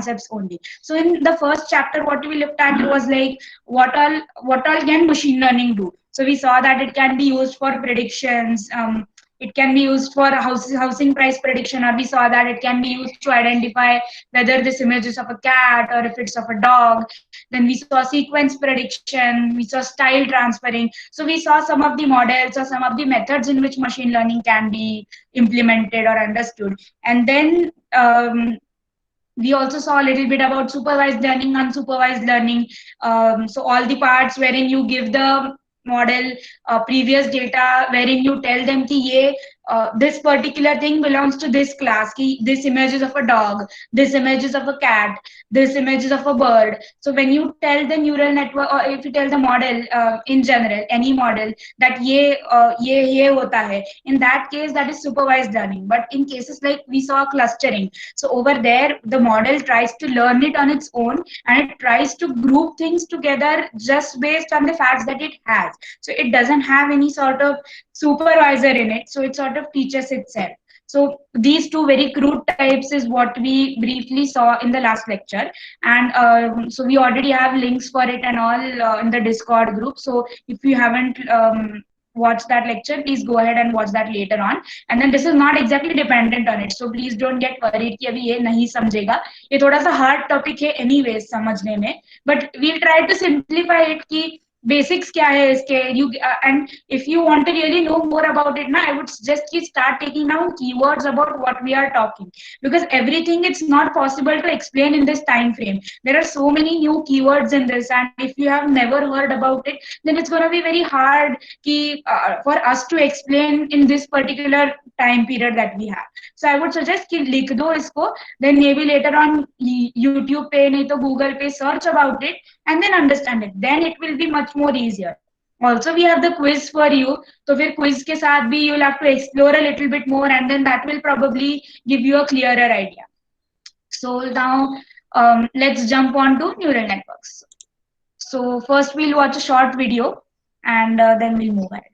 concepts only. So in the first chapter, what we looked at was like what all can machine learning do. So we saw that it can be used for predictions. It can be used for housing price prediction, or we saw that it can be used to identify whether this image is of a cat or if it's of a dog. Then we saw sequence prediction, we saw style transferring. So we saw some of the models or some of the methods in which machine learning can be implemented or understood. And then we also saw a little bit about supervised learning, unsupervised learning. So all the parts wherein you give the model previous data, wherein you tell them ki this particular thing belongs to this class, ki this image is of a dog, this image is of a cat, this image is of a bird. So when you tell the neural network, or if you tell the model in general, any model, that ye hota hai, in that case that is supervised learning. But in cases like we saw clustering, so over there, the model tries to learn it on its own, and it tries to group things together just based on the facts that it has. So it doesn't have any sort of supervisor in it. So it sort of teaches itself. So these two very crude types is what we briefly saw in the last lecture. And so we already have links for it and all in the Discord group. So if you haven't watched that lecture, please go ahead and watch that later on. And then this is not exactly dependent on it, so please don't get worried कि अभी ये नहीं समझेगा. ये थोड़ा सा hard topic है anyways समझने में, but we'll try to simplify it कि basics क्या है इसके. You and if you want to really know more about it now, I would suggest you start taking down keywords about what we are talking, because everything it's not possible to explain in this time frame. There are so many new keywords in this, and if you have never heard about it, then it's going to be very hard for us to explain in this particular time period that we have. So I would suggest कि लिख दो इसको, then maybe later on YouTube पे नहीं तो Google पे search about it and then understand it. Then it will be much more easier. Also, we have the quiz for you. तो फिर quiz के साथ भी you'll have to explore a little bit more, and then that will probably give you a clearer idea. So now let's jump on to neural networks. So first we'll watch a short video, and then we'll move ahead.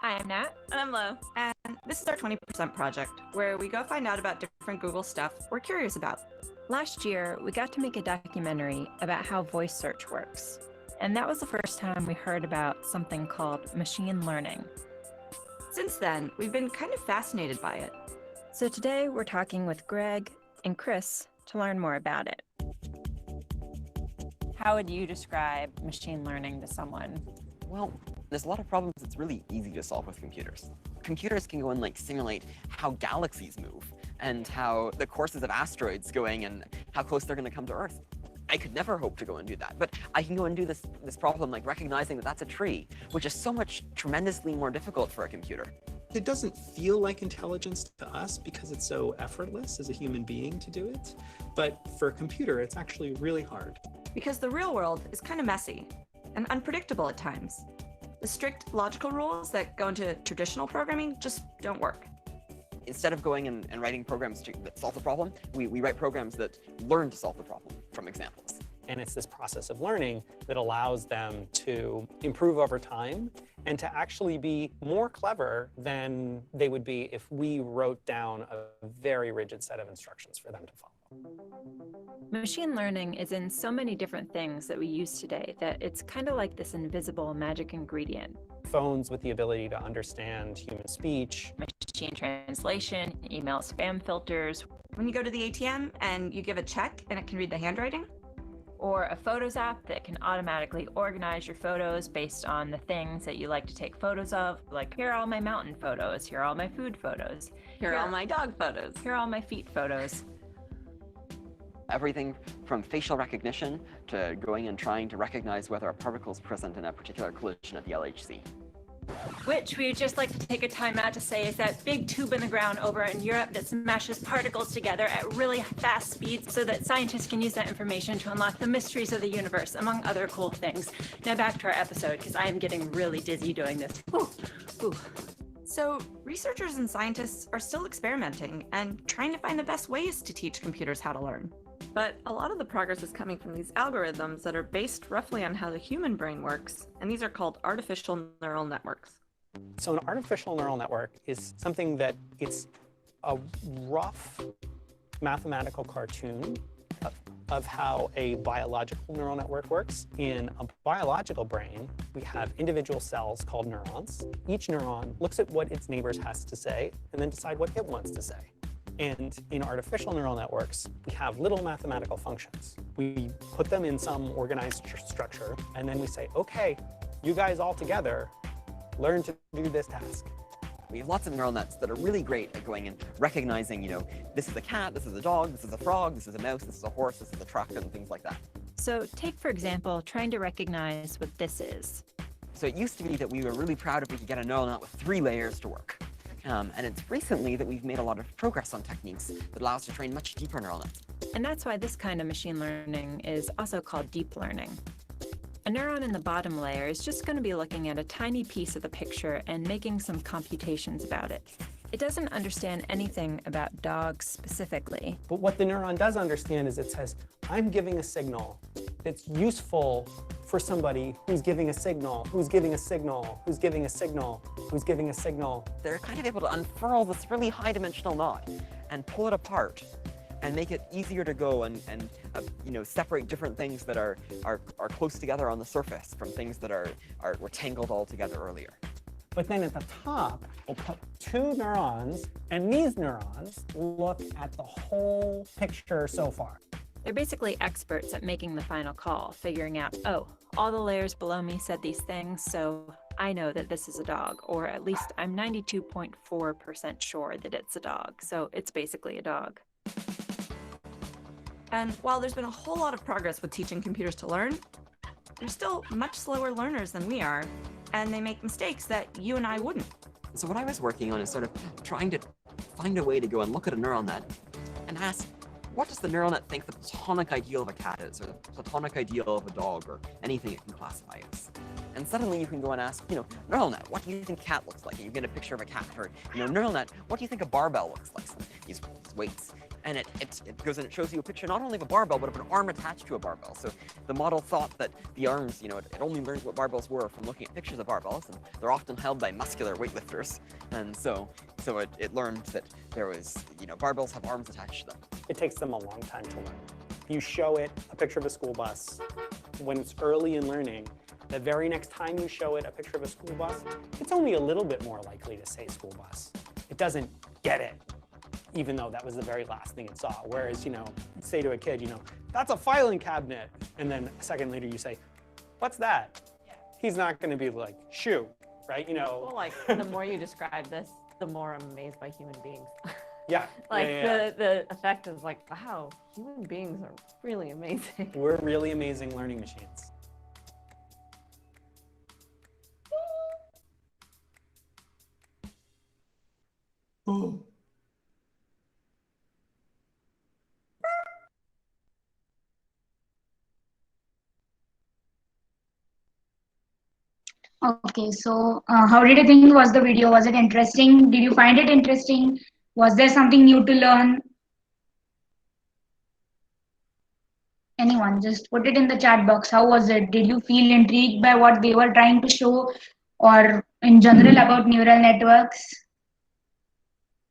Hi, I'm Nat. And I'm Lo. And this is our 20% project, where we go find out about different Google stuff we're curious about. Last year, we got to make a documentary about how voice search works. And that was the first time we heard about something called machine learning. Since then, we've been kind of fascinated by it. So today, we're talking with Greg and Chris to learn more about it. How would you describe machine learning to someone? Well, there's a lot of problems that's really easy to solve with computers. Computers can go and simulate how galaxies move and how the courses of asteroids going and how close they're going to come to Earth. I could never hope to go and do that, but I can go and do this problem like recognizing that that's a tree, which is so much tremendously more difficult for a computer. It doesn't feel like intelligence to us because it's so effortless as a human being to do it, but for a computer, it's actually really hard. Because the real world is kind of messy and unpredictable at times. The strict logical rules that go into traditional programming just don't work. Instead of going and writing programs that solve the problem, we write programs that learn to solve the problem from examples. And it's this process of learning that allows them to improve over time and to actually be more clever than they would be if we wrote down a very rigid set of instructions for them to follow. Machine learning is in so many different things that we use today that it's kind of like this invisible magic ingredient. Phones with the ability to understand human speech. Machine translation, email spam filters. When you go to the ATM and you give a check and it can read the handwriting. Or a Photos app that can automatically organize your photos based on the things that you like to take photos of. Like, here are all my mountain photos, here are all my food photos. Here are all my dog photos. Here are all my feet photos. Everything from facial recognition to going and trying to recognize whether a particle is present in a particular collision at the LHC. Which we would just like to take a time out to say is that big tube in the ground over in Europe that smashes particles together at really fast speeds so that scientists can use that information to unlock the mysteries of the universe, among other cool things. Now back to our episode, because I am getting really dizzy doing this. Ooh, ooh. So researchers and scientists are still experimenting and trying to find the best ways to teach computers how to learn. But a lot of the progress is coming from these algorithms that are based roughly on how the human brain works, and these are called artificial neural networks. So an artificial neural network is something that it's a rough mathematical cartoon of how a biological neural network works. In a biological brain, we have individual cells called neurons. Each neuron looks at what its neighbors has to say and then decide what it wants to say. And in artificial neural networks, we have little mathematical functions. We put them in some organized structure, and then we say, okay, you guys all together, learn to do this task. We have lots of neural nets that are really great at going and recognizing, this is a cat, this is a dog, this is a frog, this is a mouse, this is a horse, this is a truck, and things like that. So take, for example, trying to recognize what this is. So it used to be that we were really proud if we could get a neural net with 3 layers to work. And it's recently that we've made a lot of progress on techniques that allow us to train much deeper neural nets. And that's why this kind of machine learning is also called deep learning. A neuron in the bottom layer is just going to be looking at a tiny piece of the picture and making some computations about it. It doesn't understand anything about dogs specifically. But what the neuron does understand is it says, I'm giving a signal that's useful for somebody who's giving a signal, who's giving a signal, who's giving a signal, who's giving a signal. They're kind of able to unfurl this really high-dimensional knot and pull it apart and make it easier to go and separate different things that are close together on the surface from things that were tangled all together earlier. But then at the top, we'll put 2 neurons, and these neurons look at the whole picture so far. They're basically experts at making the final call, figuring out, oh, all the layers below me said these things, so I know that this is a dog, or at least I'm 92.4% sure that it's a dog, so it's basically a dog. And while there's been a whole lot of progress with teaching computers to learn, they're still much slower learners than we are, and they make mistakes that you and I wouldn't. So what I was working on is sort of trying to find a way to go and look at a neural net and ask, what does the neural net think the platonic ideal of a cat is, or the platonic ideal of a dog, or anything it can classify as? And suddenly you can go and ask, neural net, what do you think a cat looks like? And you get a picture of a cat. Or, neural net, what do you think a barbell looks like? So these weights. And it goes and it shows you a picture not only of a barbell, but of an arm attached to a barbell. So the model thought that the arms, it only learned what barbells were from looking at pictures of barbells, and they're often held by muscular weightlifters. And so it learned that there was, barbells have arms attached to them. It takes them a long time to learn. If you show it a picture of a school bus, when it's early in learning, the very next time you show it a picture of a school bus, it's only a little bit more likely to say school bus. It doesn't get it, even though that was the very last thing it saw. Whereas, say to a kid, that's a filing cabinet. And then a second later you say, what's that? Yeah. He's not going to be like, shoe, right? Well, like, the more you describe this, the more I'm amazed by human beings. Yeah. The effect is like, wow, human beings are really amazing. We're really amazing learning machines. Oh. Okay, so how did you think was the video? Was it interesting? Did you find it interesting? Was there something new to learn? Anyone, just put it in the chat box. How was it? Did you feel intrigued by what they were trying to show, or in general about neural networks?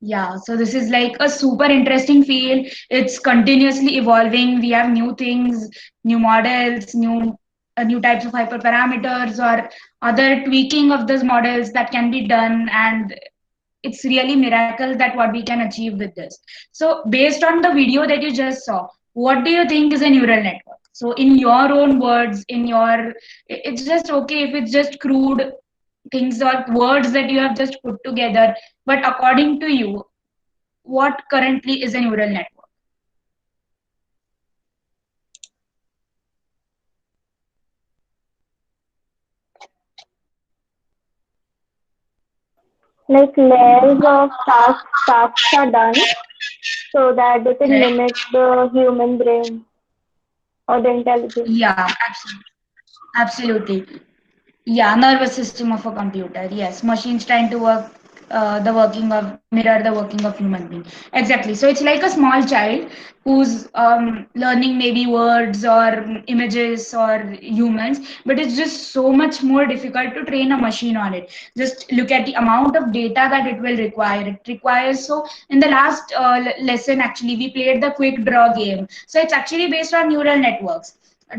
Yeah, so this is like a super interesting field. It's continuously evolving. We have new things, new models, new types of hyperparameters or other tweaking of those models that can be done, and it's really miracle that what we can achieve with this. So based on the video that you just saw, what do you think is a neural network? So in your own words, it's just okay if it's just crude things or words that you have just put together, but according to you, what currently is a neural network? Like layers of tasks are done so that they can mimic the human brain or the intelligence. Yeah, absolutely. Yeah, nervous system of a computer. Yes, machines trying to work mirror the working of human being. Exactly. So it's like a small child who's learning maybe words or images or humans, but it's just so much more difficult to train a machine on it. Just look at the amount of data that it will require. It requires, so in the last lesson actually we played the quick draw game. So it's actually based on neural networks,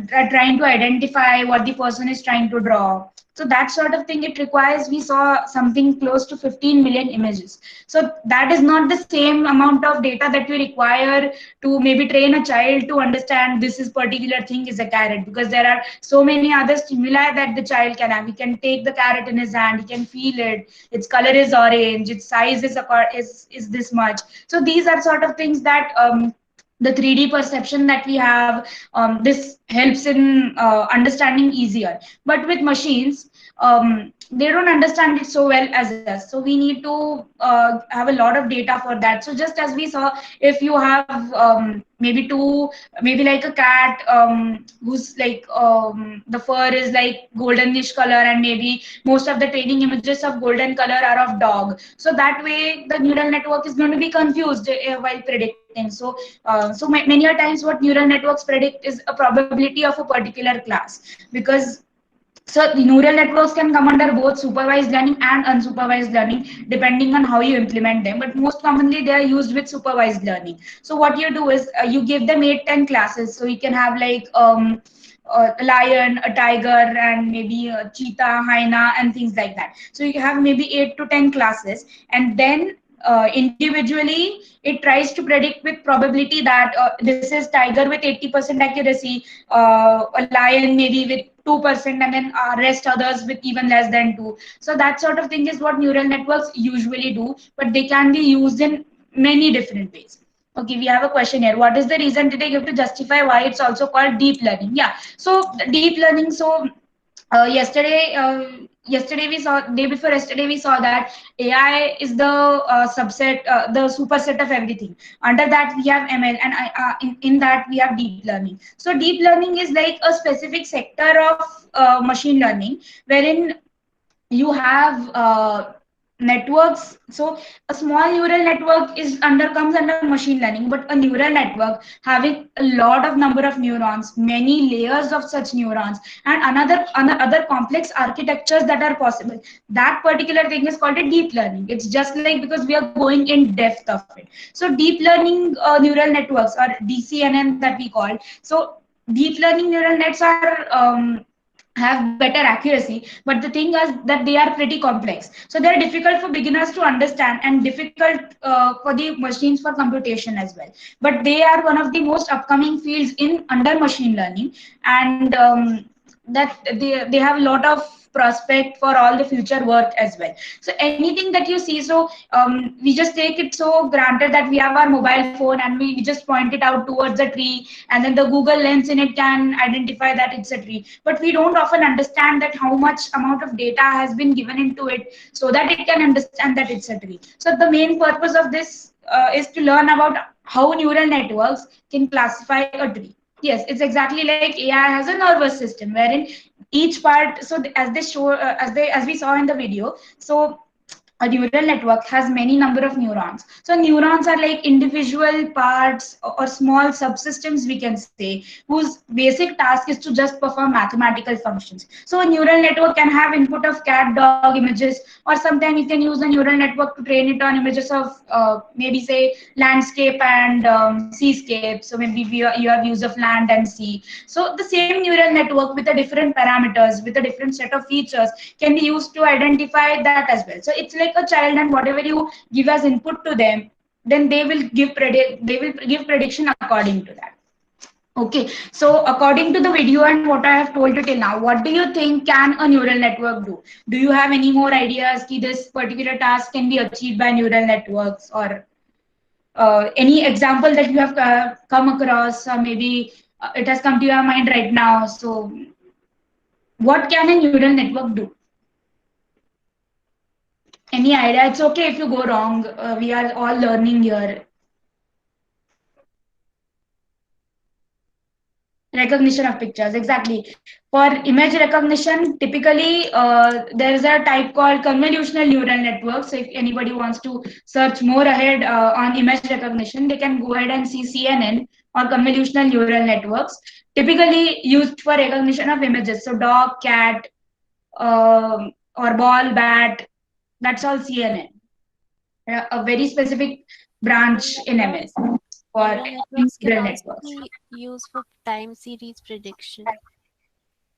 trying to identify what the person is trying to draw. So that sort of thing, it requires, we saw something close to 15 million images. So that is not the same amount of data that we require to maybe train a child to understand this is particular thing is a carrot, because there are so many other stimuli that the child can have. He can take the carrot in his hand, he can feel it, its color is orange, its size is this much. So these are sort of things that the 3D perception that we have, this helps in understanding easier. But with machines, they don't understand it so well as us. So we need to have a lot of data for that. So just as we saw, if you have maybe like a cat who's like the fur is like goldenish color, and maybe most of the training images of golden color are of dog. So that way the neural network is going to be confused while predicting. So many a times what neural networks predict is a probability of a particular class, because so the neural networks can come under both supervised learning and unsupervised learning, depending on how you implement them. But most commonly, they are used with supervised learning. So what you do is you give them 8-10 classes. So you can have like a lion, a tiger, and maybe a cheetah, hyena, and things like that. So you have maybe 8 to 10 classes, and then individually it tries to predict with probability that this is tiger with 80% accuracy, a lion maybe with 2%, and then rest others with even less than 2. So that sort of thing is what neural networks usually do, but they can be used in many different ways. Okay, we have a question here. What is the reason did they give to justify why it's also called deep learning? Yeah, so deep learning. So yesterday we saw, day before yesterday we saw that AI is the subset, the superset of everything. Under that we have ML, and in that we have deep learning. So deep learning is like a specific sector of machine learning, wherein you have networks. So a small neural network comes under machine learning, but a neural network having a lot of number of neurons, many layers of such neurons, and other complex architectures that are possible, that particular thing is called a deep learning. It's just like, because we are going in depth of it. So deep learning neural networks, or DCNN that we call, so deep learning neural nets are have better accuracy, but the thing is that they are pretty complex. So they're difficult for beginners to understand, and difficult for the machines for computation as well. But they are one of the most upcoming fields in under machine learning, and that they have a lot of prospect for all the future work as well. So anything that you see, so we just take it so granted that we have our mobile phone and we just point it out towards a tree, and then the Google lens in it can identify that it's a tree. But we don't often understand that how much amount of data has been given into it so that it can understand that it's a tree. So the main purpose of this is to learn about how neural networks can classify a tree. Yes, it's exactly like AI has a nervous system, wherein each part, so as they show, as we saw in the video, so a neural network has many number of neurons. So neurons are like individual parts or small subsystems, we can say, whose basic task is to just perform mathematical functions. So a neural network can have input of cat, dog images, or sometimes you can use a neural network to train it on images of maybe say landscape and seascape. So maybe you have use of land and sea. So the same neural network with a different parameters, with a different set of features, can be used to identify that as well. So it's like a child, and whatever you give as input to them, then they will give prediction according to that. Okay, so according to the video and what I have told you till now, what do you think can a neural network do? Do you have any more ideas that this particular task can be achieved by neural networks, or any example that you have come across, or maybe it has come to your mind right now? So what can a neural network do? Any idea? It's okay if you go wrong. We are all learning here. Recognition of pictures, exactly. For image recognition, typically there is a type called convolutional neural network. So if anybody wants to search more ahead on image recognition, they can go ahead and see CNN or convolutional neural networks, typically used for recognition of images. So dog, cat, or ball, bat, that's all CNN. A very specific branch in MS for Neural networks can neural also networks. be used for time series prediction,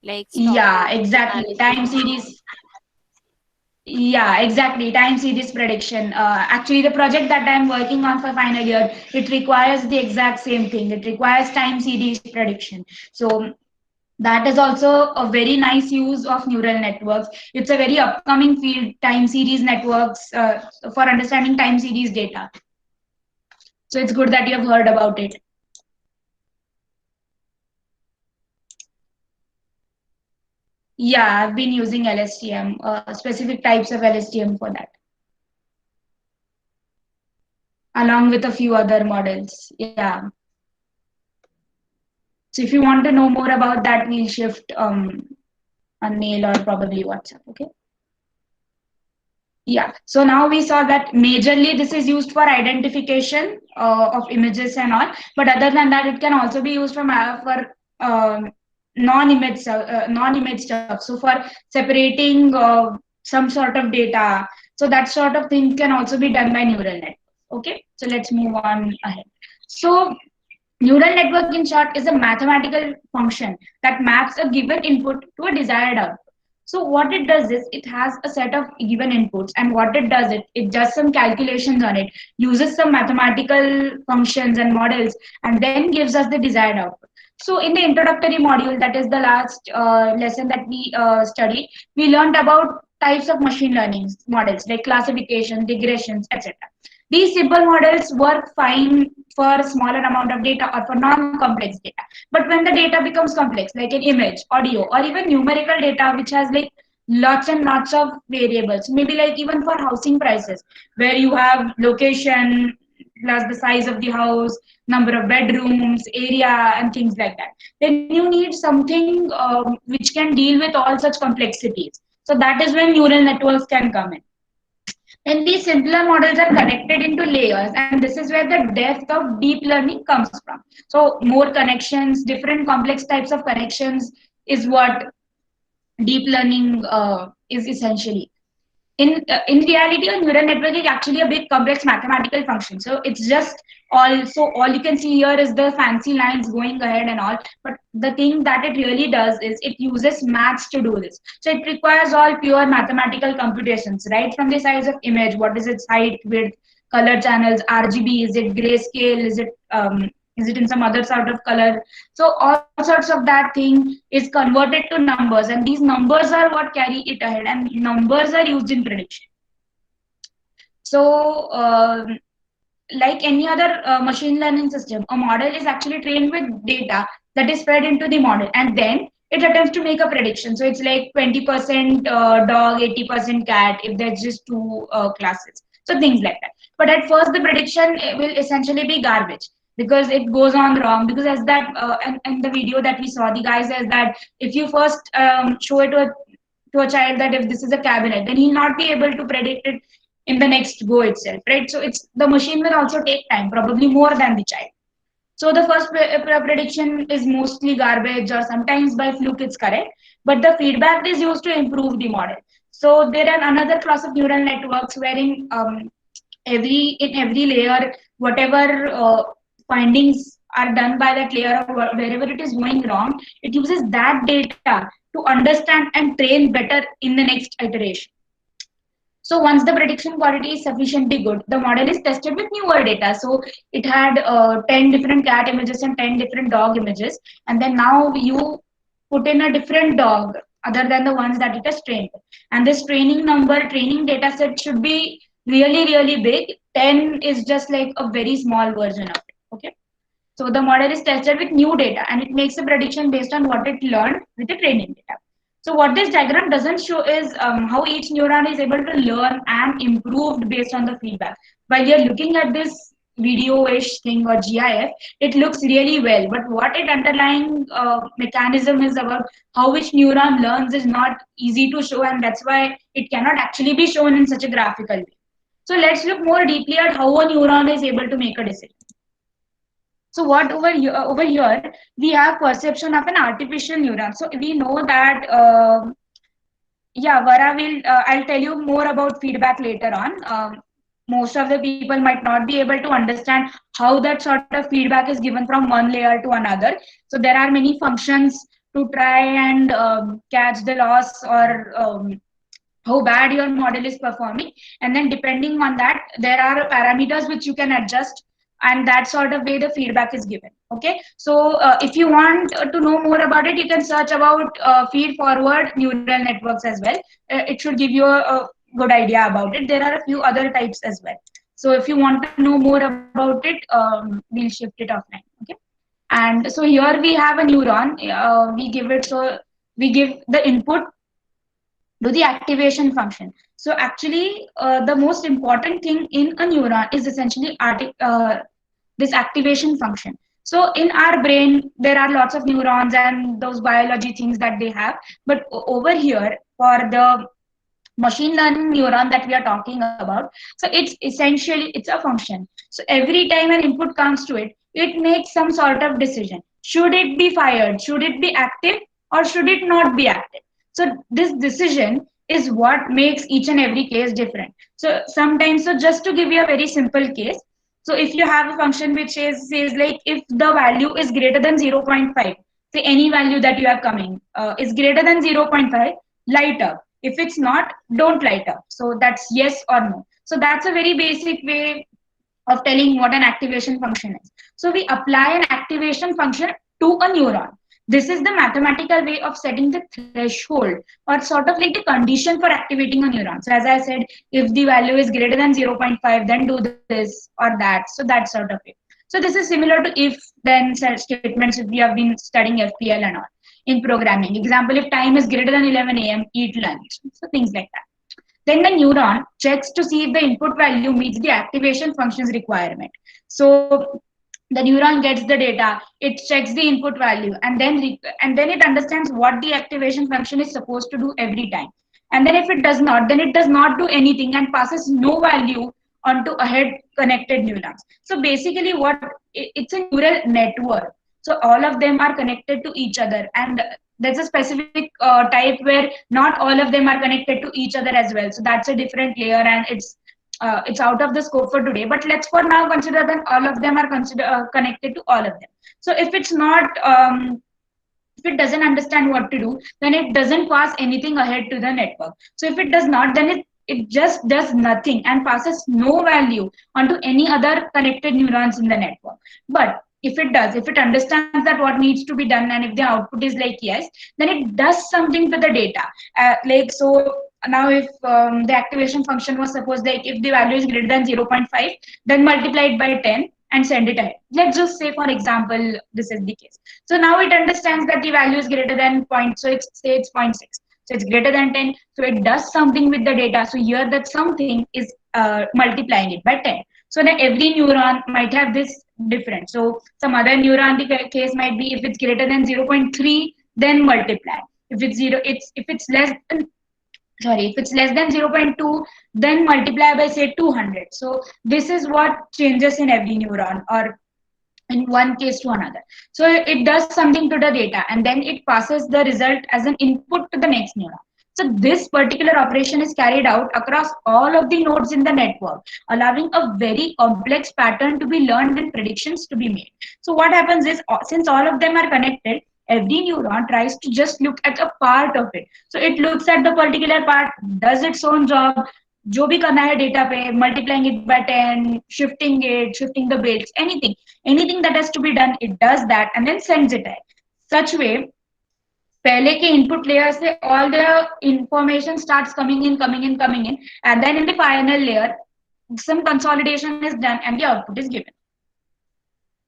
like Yeah, stopping exactly. Time hallucinations. series. Yeah, exactly. Time series prediction. Actually, the project that I'm working on for final year, it requires the exact same thing. It requires time series prediction. So that is also a very nice use of neural networks. It's a very upcoming field, time series networks, for understanding time series data. So it's good that you have heard about it. Yeah, I've been using LSTM, specific types of LSTM for that, along with a few other models. Yeah. So if you want to know more about that, we'll shift on mail or probably WhatsApp. Okay. Yeah. So now we saw that majorly this is used for identification of images and all. But other than that, it can also be used for non-image stuff. So for separating some sort of data. So that sort of thing can also be done by neural networks. Okay. So let's move on ahead. So neural network, in short, is a mathematical function that maps a given input to a desired output. So what it does is it has a set of given inputs, and what it does, it does some calculations on it, uses some mathematical functions and models, and then gives us the desired output. So in the introductory module, that is the last lesson that we studied, we learned about types of machine learning models like classification, regressions, etc. These simple models work fine for a smaller amount of data or for non-complex data. But when the data becomes complex, like an image, audio, or even numerical data, which has like lots and lots of variables, maybe like even for housing prices, where you have location plus the size of the house, number of bedrooms, area, and things like that, then you need something which can deal with all such complexities. So that is when neural networks can come in. And these simpler models are connected into layers, and this is where the depth of deep learning comes from. So more connections, different complex types of connections is what deep learning is essentially. In reality, a neural network is actually a big complex mathematical function. So it's just all you can see here is the fancy lines going ahead and all. But the thing that it really does is it uses maths to do this. So it requires all pure mathematical computations, right? From the size of image, what is its height, width, color channels, RGB, is it grayscale, is it in some other sort of color? So all sorts of that thing is converted to numbers, and these numbers are what carry it ahead, and numbers are used in prediction. So like any other machine learning system, a model is actually trained with data that is fed into the model, and then it attempts to make a prediction. So it's like 20% dog, 80% cat, if there's just two classes. So things like that. But at first, the prediction will essentially be garbage because it goes on wrong. Because as that in the video that we saw, the guy says that if you first show it to a child that if this is a cabinet, then he'll not be able to predict it in the next go itself, right? So it's the machine will also take time, probably more than the child. So the first prediction is mostly garbage, or sometimes by fluke it's correct, but the feedback is used to improve the model. So there are another class of neural networks wherein in every layer, whatever findings are done by that layer or wherever it is going wrong, it uses that data to understand and train better in the next iteration. So once the prediction quality is sufficiently good, the model is tested with newer data. So it had 10 different cat images and 10 different dog images. And then now you put in a different dog other than the ones that it has trained. And this training data set should be really, really big. 10 is just like a very small version of it. Okay. So the model is tested with new data and it makes a prediction based on what it learned with the training data. So what this diagram doesn't show is how each neuron is able to learn and improve based on the feedback. While you're looking at this, video-ish thing or GIF, it looks really well. But what it underlying mechanism is about how which neuron learns is not easy to show, and that's why it cannot actually be shown in such a graphical way. So let's look more deeply at how a neuron is able to make a decision. So what over here we have perception of an artificial neuron. So we know that Vara will I'll tell you more about feedback later on. Most of the people might not be able to understand how that sort of feedback is given from one layer to another. So there are many functions to try and catch the loss or how bad your model is performing, and then depending on that there are parameters which you can adjust, and that sort of way the feedback is given. Okay, so if you want to know more about it, you can search about feed forward neural networks as well. It should give you a good idea about it. There are a few other types as well. So if you want to know more about it, we'll shift it offline. Okay, and so here we have a neuron. We give the input to the activation function. So actually, the most important thing in a neuron is essentially this activation function. So in our brain, there are lots of neurons and those biology things that they have. But over here, for the machine learning neuron that we are talking about, so it's essentially, it's a function. So every time an input comes to it, it makes some sort of decision. Should it be fired? Should it be active? Or should it not be active? So this decision is what makes each and every case different. So sometimes, so just to give you a very simple case, so if you have a function which says like if the value is greater than 0.5, say any value that you have coming is greater than 0.5, light up. If it's not, don't light up. So that's yes or no. So that's a very basic way of telling what an activation function is. So we apply an activation function to a neuron. This is the mathematical way of setting the threshold or sort of like the condition for activating a neuron. So as I said, if the value is greater than 0.5, then do this or that. So that sort of way. So this is similar to if then statements if we have been studying FPL and all in programming. Example, if time is greater than 11 a.m., eat lunch. So things like that. Then the neuron checks to see if the input value meets the activation function's requirement. So the neuron gets the data, it checks the input value, and then it understands what the activation function is supposed to do every time. And then if it does not, then it does not do anything and passes no value onto ahead connected neurons. So basically it's a neural network. So all of them are connected to each other, and there's a specific type where not all of them are connected to each other as well. So that's a different layer, and it's out of the scope for today. But let's for now consider that all of them are connected to all of them. So if it's not, if it doesn't understand what to do, then it doesn't pass anything ahead to the network. So if it does not, then it just does nothing and passes no value onto any other connected neurons in the network. But if it does, if it understands that what needs to be done, and if the output is like yes, then it does something to the data. Like so now if the activation function was supposed like if the value is greater than 0.5, then multiply it by 10 and send it ahead. Let's just say, for example, this is the case. So now it understands that the value is greater than 0.6, so say it's 0.6. So it's greater than 10, so it does something with the data. So here that something is multiplying it by 10. So now every neuron might have this different. So some other neuron, the case might be if it's greater than 0.3, then multiply. If it's less than 0.2, then multiply by say 200. So this is what changes in every neuron, or in one case to another. So it does something to the data, and then it passes the result as an input to the next neuron. So this particular operation is carried out across all of the nodes in the network, allowing a very complex pattern to be learned and predictions to be made. So what happens is, since all of them are connected, every neuron tries to just look at a part of it. So it looks at the particular part, does its own job, जो भी करना है data पे, multiplying it by 10, shifting the bits, anything that has to be done, it does that and then sends it out. Such way, पहले के input layer से all the information starts coming in, and then in the final layer, some consolidation is done and the output is given.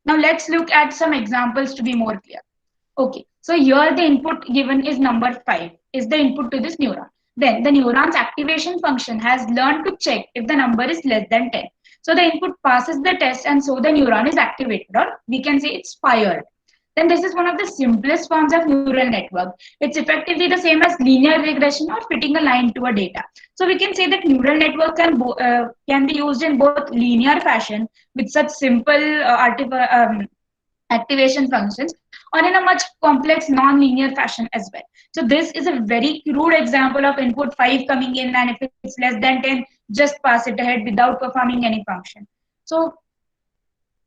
Now let's look at some examples to be more clear. Okay, so here the input given is number 5, is the input to this neuron. Then the neuron's activation function has learned to check if the number is less than 10. So the input passes the test, and so the neuron is activated, or we can say it's fired. Then this is one of the simplest forms of neural network. It's effectively the same as linear regression or fitting a line to a data. So we can say that neural network can be used in both linear fashion with such simple activation functions, or in a much complex non-linear fashion as well. So this is a very crude example of input 5 coming in, and if it's less than 10, just pass it ahead without performing any function. So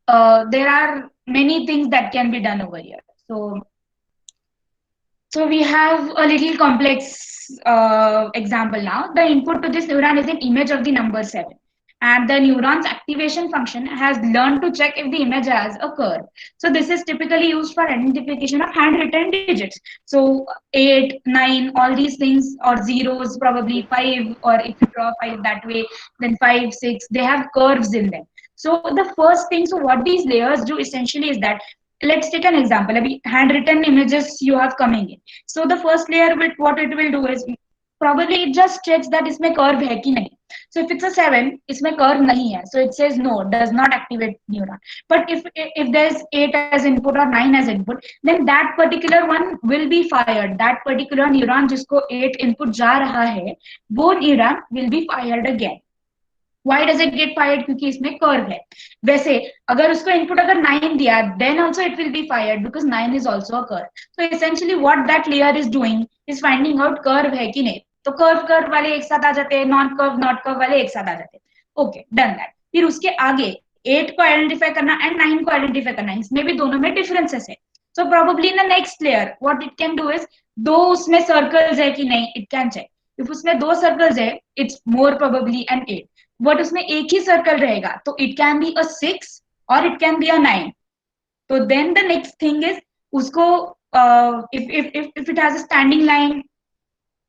there are many things that can be done over here. So we have a little complex example now. The input to this neuron is an image of the number 7. And the neuron's activation function has learned to check if the image has a curve. So this is typically used for identification of handwritten digits. So 8, 9, all these things, or zeros, probably 5, or if you draw 5 that way, then 5, 6, they have curves in them. So the first thing, so what these layers do essentially is that, let's take an example. Handwritten images you have coming in. So the first layer, with what it will do is probably it just checks that इसमें curve है कि नहीं. So if it's a 7, इसमें curve नहीं है. So it says no, does not activate neuron. But if there's 8 as input or 9 as input, then that particular one will be fired. That particular neuron जिसको 8 input जा रहा है, वो neuron will be fired again. Why does it get fired? क्योंकि इसमें curve है. वैसे अगर उसको input अगर 9 दिया, then also it will be fired because 9 is also a curve. So essentially what that layer is doing is finding out curve है कि नहीं. तो curve वाले एक साथ आ जाते हैं, not curve वाले एक साथ आ जाते हैं. Okay, done that. फिर उसके आगे 8 को identify करना and 9 को identify करना, इसमें भी दोनों में differences है. So probably in the next layer, what it can do is, दो उसमें circles है कि नहीं, it can check. If उसमें 2 circles है, it's more probably an 8. But उसमें एक ही सर्कल रहेगा, तो it can be a 6 or it can be a 9. So then the next thing is उसको if it has a standing line,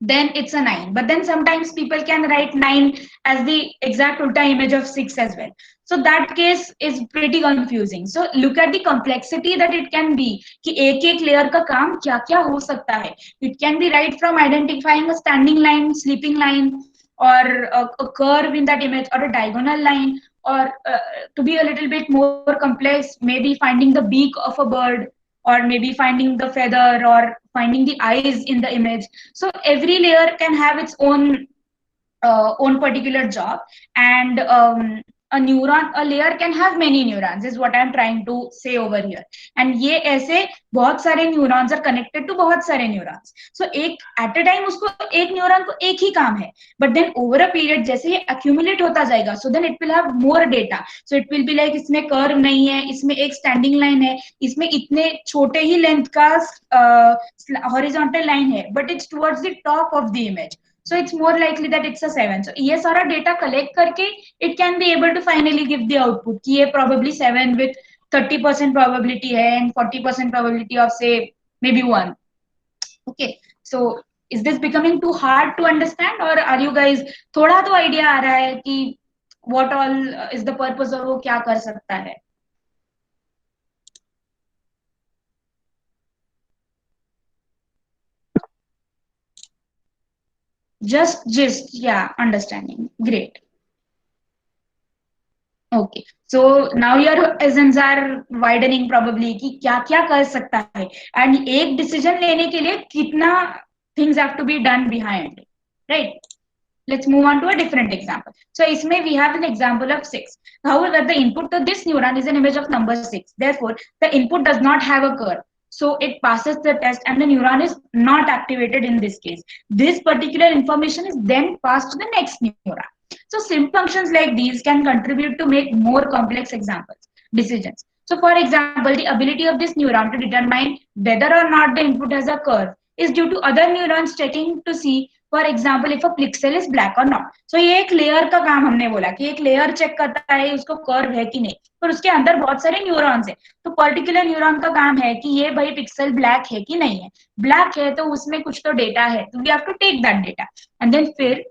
then it's a 9. But then sometimes people can write 9 as the exact ulta image of 6 as well. So that case is pretty confusing. So look at the complexity that it can be कि एक layer का काम क्या क्या हो सकता है. It can be right from identifying a standing line, sleeping line, or a curve in that image, or a diagonal line, or to be a little bit more complex, maybe finding the beak of a bird, or maybe finding the feather, or finding the eyes in the image. So every layer can have its own particular job, and a layer can have many neurons, is what I'm trying to say over here. And ये ऐसे बहुत सारे neurons are connected to बहुत सारे neurons. So at a time उसको एक neuron को एक ही काम है, but then over a period जैसे ये accumulate होता जाएगा, so then it will have more data. So it will be like इसमें curve नहीं है, इसमें एक standing line है, इसमें इतने छोटे ही length का horizontal line है, but it's towards the top of the image. So it's more likely that it's a 7. So ये सारा data collect करके it can be able to finally give the output कि ये probably 7 with 30% probability है and 40% probability of say maybe 1. Okay, so is this becoming too hard to understand, or are you guys थोड़ा तो idea आ रहा है कि what all is the purpose और वो क्या कर सकता है? Just yeah, understanding. Great. Okay, so now your horizons are widening probably कि क्या क्या कर सकता है, and एक decision लेने के लिए कितना things have to be done behind, right? Let's move on to a different example. So इसमें we have an example of 6. However, the input to this neuron is an image of number 6. Therefore, the input does not have a curve. So it passes the test and the neuron is not activated in this case. This particular information is then passed to the next neuron. So simple functions like these can contribute to make more complex decisions. So for example, the ability of this neuron to determine whether or not the input has a curve is due to other neurons checking to see, for example, if a pixel is black or not. So ये एक layer का काम हमने बोला कि एक layer check करता है उसको curve है कि नहीं, पर उसके अंदर बहुत सारे neurons हैं. तो particular neuron का काम है कि ये भाई pixel black है कि नहीं है. Black है तो उसमें कुछ तो data है, तो we have to take that data, and then फिर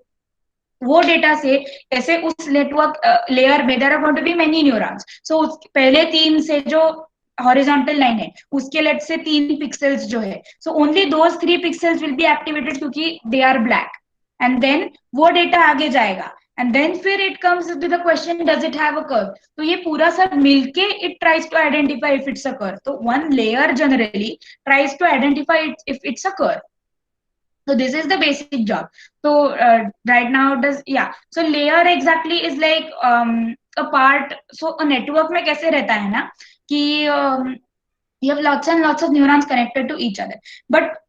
वो डेटा से ऐसे उस नेटवर्क लेयर में there are going to be many neurons. So पहले 3 से जो हॉरिजॉन्टल लाइन है उसके लेट से 3 पिक्सेल्स जो है, so only those 3 pixels will be activated क्योंकि they are black, and then वो डेटा आगे जाएगा and then फिर it comes to the question, does it have a curve? तो ये पूरा सब मिलके it tries to identify if it's a curve. तो one layer generally tries to identify it if it's a curve. So this is the basic job. So right now so layer exactly is like a part. So a network में कैसे रहता है ना कि you have lots and lots of neurons connected to each other. But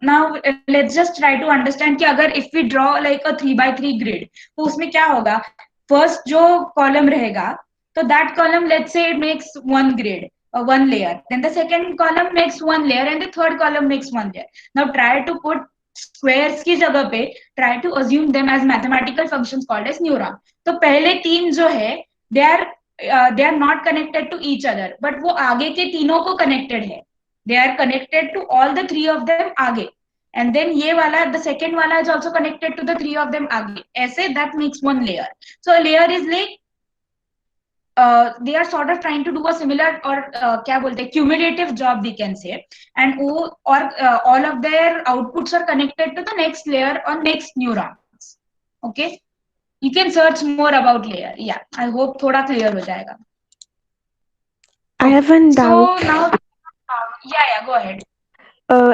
now let's just try to understand कि अगर if we draw like a 3x3 grid, तो उसमें क्या होगा? First जो column रहेगा, तो that column let's say it makes one grid, one layer. Then the second column makes one layer, and the third column makes one layer. Now try to put squares की जगह पे try to assume them as mathematical functions called as neuron. तो पहले तीन जो है they are not connected to each other, but वो आगे के तीनों को connected है. They are connected to all the three of them आगे. And then ये वाला, the second वाला is also connected to the three of them आगे. ऐसे that makes one layer. So a layer is like they are sort of trying to do a similar or क्या बोलते हैं cumulative job we can say, and all of their outputs are connected to the next layer or next neurons. Okay, you can search more about layer. Yeah, I hope थोड़ा clear हो जाएगा. I have one doubt. So now go ahead.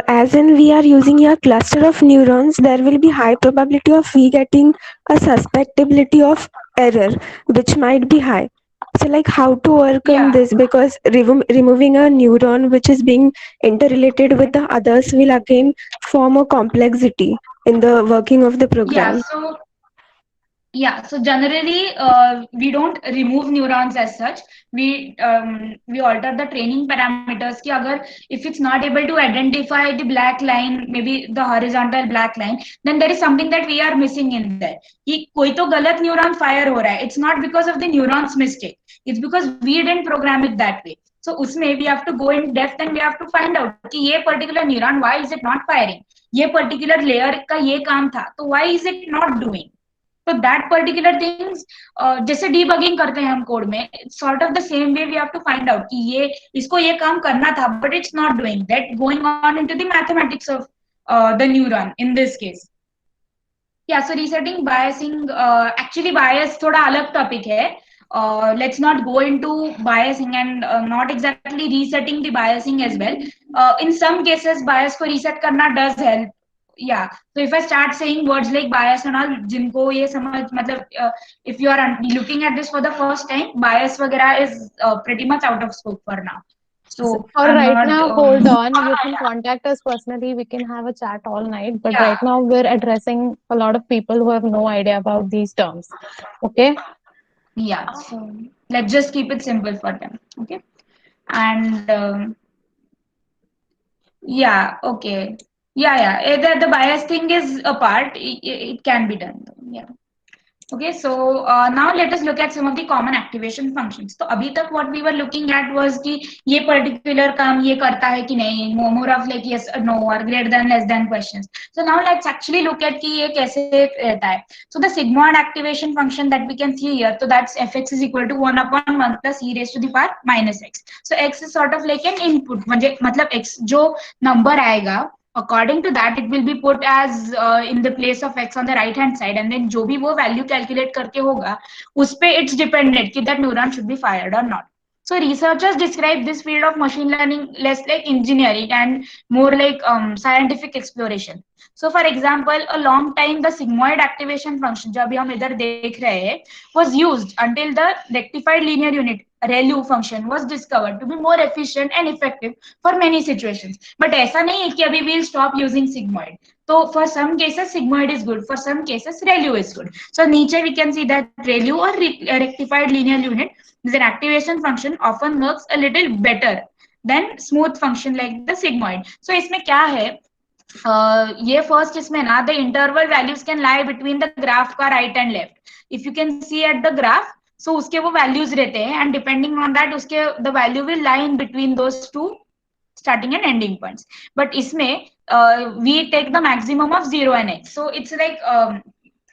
As in we are using a cluster of neurons, there will be high probability of we getting a susceptibility of error, which might be high. So like how to overcome this, because removing a neuron which is being interrelated with the others will again form a complexity in the working of the program. So generally we don't remove neurons as such. We alter the training parameters कि अगर if it's not able to identify the black line, maybe the horizontal black line, then there is something that we are missing in there. कि कोई तो गलत neuron fire हो रहा है. It's not because of the neuron's mistake. It's because we didn't program it that way. So उसमें we have to go in depth and we have to find out कि ये particular neuron, why is it not firing? ये particular layer का ये काम था, तो why is it not doing? So that particular things जैसे debugging करते हैं हम कोड में, sort of the same way we have to find out कि ये इसको ये काम करना था, but it's not doing that, going on into the mathematics of the neuron in this case. Yeah, so resetting biasing, actually bias थोड़ा अलग topic है. Let's not go into biasing and not exactly resetting the biasing as well. In some cases bias को reset करना does help. Yeah, so if I start saying words like bias and all, जिनको ये समझ मतलब if you are looking at this for the first time, bias वगैरह is pretty much out of scope for now. So for right now, hold on. You can contact us personally. We can have a chat all night. But right now, we're addressing a lot of people who have no idea about these terms. Okay? Yeah. So let's just keep it simple for them. Okay. And okay. The bias thing is a part. It can be done. Yeah. Okay, so now let us look at some of the common activation functions. So अभी तक what we were looking at was कि ये particular काम ये करता है कि नहीं, more of like yes or no or greater than less than questions. So now let's actually look at कि ये कैसे रहता है. So the sigmoid activation function that we can see here, so that's fx is equal to 1/1 plus e raised to the power minus x. So x is sort of like an input, मतलब x जो number आएगा, according to that it will be put as in the place of x on the right hand side, and then जो भी वो value calculate करके होगा उस पे it's dependent कि that neuron should be fired or not. So researchers describe this field of machine learning less like engineering and more like scientific exploration. So for example, a long time the sigmoid activation function जो अभी हम इधर देख रहे हैं was used until the rectified linear unit ReLU function was discovered to be more efficient and effective for many situations. But ऐसा नहीं है कि अभी we'll stop using sigmoid. So for some cases sigmoid is good, for some cases ReLU is good. So नीचे we can see that ReLU or rectified linear unit is an activation function often works a little better than smooth function like the sigmoid. So इसमें क्या है? ये first इसमें ना the interval values can lie between the graph का right and left. If you can see at the graph, so उसके वो values रहते हैं and depending on that उसके the value will lie in between those two starting and ending points. But इसमें we take the maximum of 0 and x. So it's like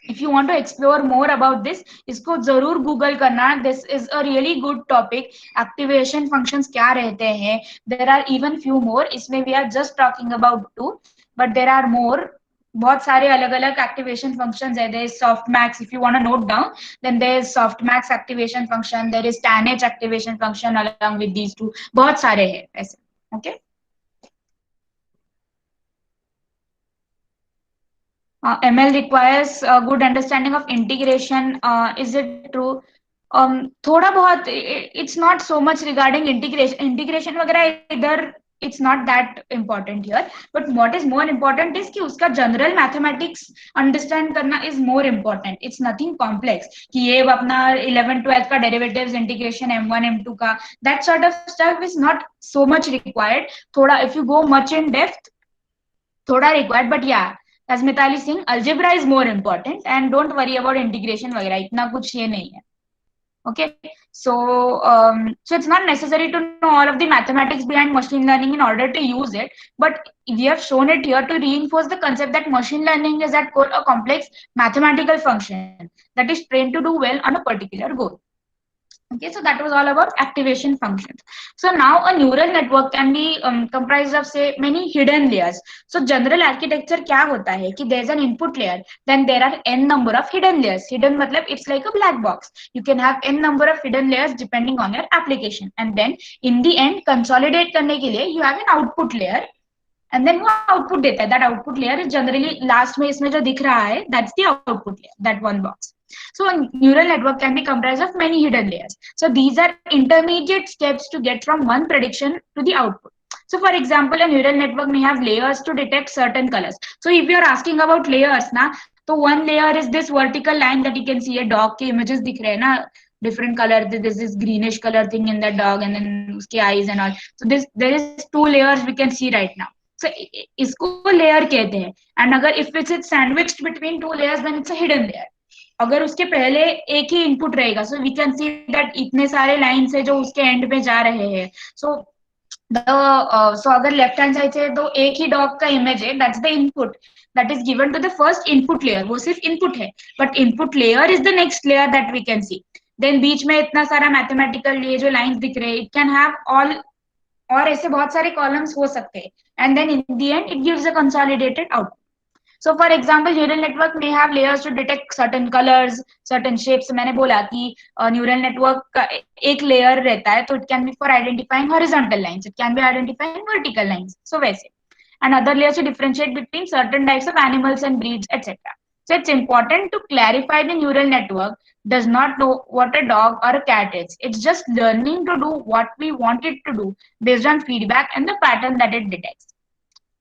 if you want to explore more about this, इसको जरूर Google करना. This is a really good topic. Activation functions क्या रहते हैं? There are even few more. इसमें we are just talking about 2, but there are more बहुत सारे अलग अलग एक्टिवेशन फंक्शंस है. There is softmax, if you want to note down, then there is softmax activation function, there is tanh activation function along with these two. बहुत सारे हैं ऐसे. Okay. ML requires a good understanding of integration. Is it true? थोड़ा बहुत, it's not so much regarding integration वगैरह इधर, it's not that important here. But what is more important is कि उसका general mathematics understand करना is more important. It's nothing complex कि ये अपना 11th 12th का derivatives integration M1 M2 का, that sort of stuff is not so much required. थोड़ा if you go much in depth, थोड़ा required, but yeah, as Mithali saying, algebra is more important and don't worry about integration वगैरह, इतना कुछ ये नहीं है. Okay, so it's not necessary to know all of the mathematics behind machine learning in order to use it, but we have shown it here to reinforce the concept that machine learning is at core a complex mathematical function that is trained to do well on a particular goal. Okay, so that was all about activation functions. So now a neural network can be comprised of say many hidden layers. So general architecture क्या होता है कि there's an input layer, then there are n number of hidden layers. Hidden मतलब it's like a black box. You can have n number of hidden layers depending on your application, and then in the end consolidate करने के लिए you have an output layer, and then वो output देता है. That output layer is generally last में इसमें जो दिख रहा है, that's the output layer, that one box. So a neural network can be comprised of many hidden layers. So these are intermediate steps to get from one prediction to the output. So for example, a neural network may have layers to detect certain colors. So if you're asking about layers ना, तो one layer is this vertical line that you can see, a dog के images दिख रहे हैं ना, different color, there's this greenish color thing in the dog and then उसके eyes and all. So there is two layers we can see right now. So इसको layer कहते हैं. And अगर if it's sandwiched between two layers, then it's a hidden layer. अगर उसके पहले एक ही इनपुट रहेगा, so we can see that इतने सारे लाइन्स है जो उसके एंड पे जा रहे हैं. सो अगर लेफ्ट हैंड साइड से तो एक ही डॉग का इमेज है, that's the input that is given to the first input layer. वो सिर्फ इनपुट है, but input layer is the next layer that we can see. Then बीच में इतना सारा मैथमेटिकल ये जो लाइंस दिख रहे हैं, इट कैन हैव ऑल, और ऐसे बहुत सारे कॉलम्स हो सकते हैं, and then in the end it gives a consolidated output. So for example, neural network may have layers to detect certain colors, certain shapes. मैंने बोला कि neural network का एक layer रहता है, तो it can be for identifying horizontal lines, it can be identifying vertical lines. So वैसे, and other layers to differentiate between certain types of animals and breeds, etc. So it's important to clarify the neural network does not know what a dog or a cat is. It's just learning to do what we want it to do based on feedback and the pattern that it detects.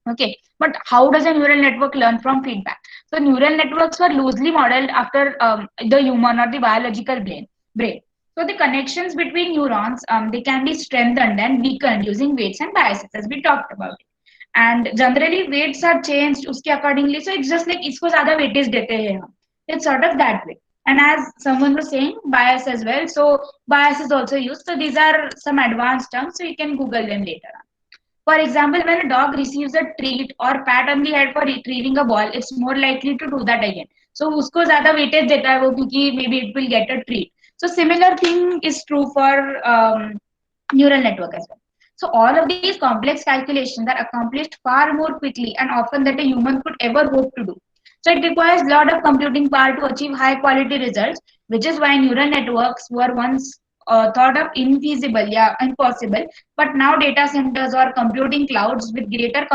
Okay, but how does a neural network learn from feedback? So neural networks were loosely modeled after the human or the biological brain. So the connections between neurons, they can be strengthened and weakened using weights and biases, as we talked about. And generally weights are changed uske accordingly. So it's just like isko zyada weightage dete hain hum. It's sort of that way. And as someone was saying, bias as well. So bias is also used. So these are some advanced terms. So you can Google them later on. For example, when a dog receives a treat or pat on the head for retrieving a ball, it's more likely to do that again. So उसको ज़्यादा weightage देता है वो, क्योंकि maybe it will get a treat. So similar thing is true for neural network as well. So all of these complex calculations are accomplished far more quickly and often than a human could ever hope to do. So it requires a lot of computing power to achieve high quality results, which is why neural networks were once thought of infeasible, impossible. But now data centers or computing clouds with greater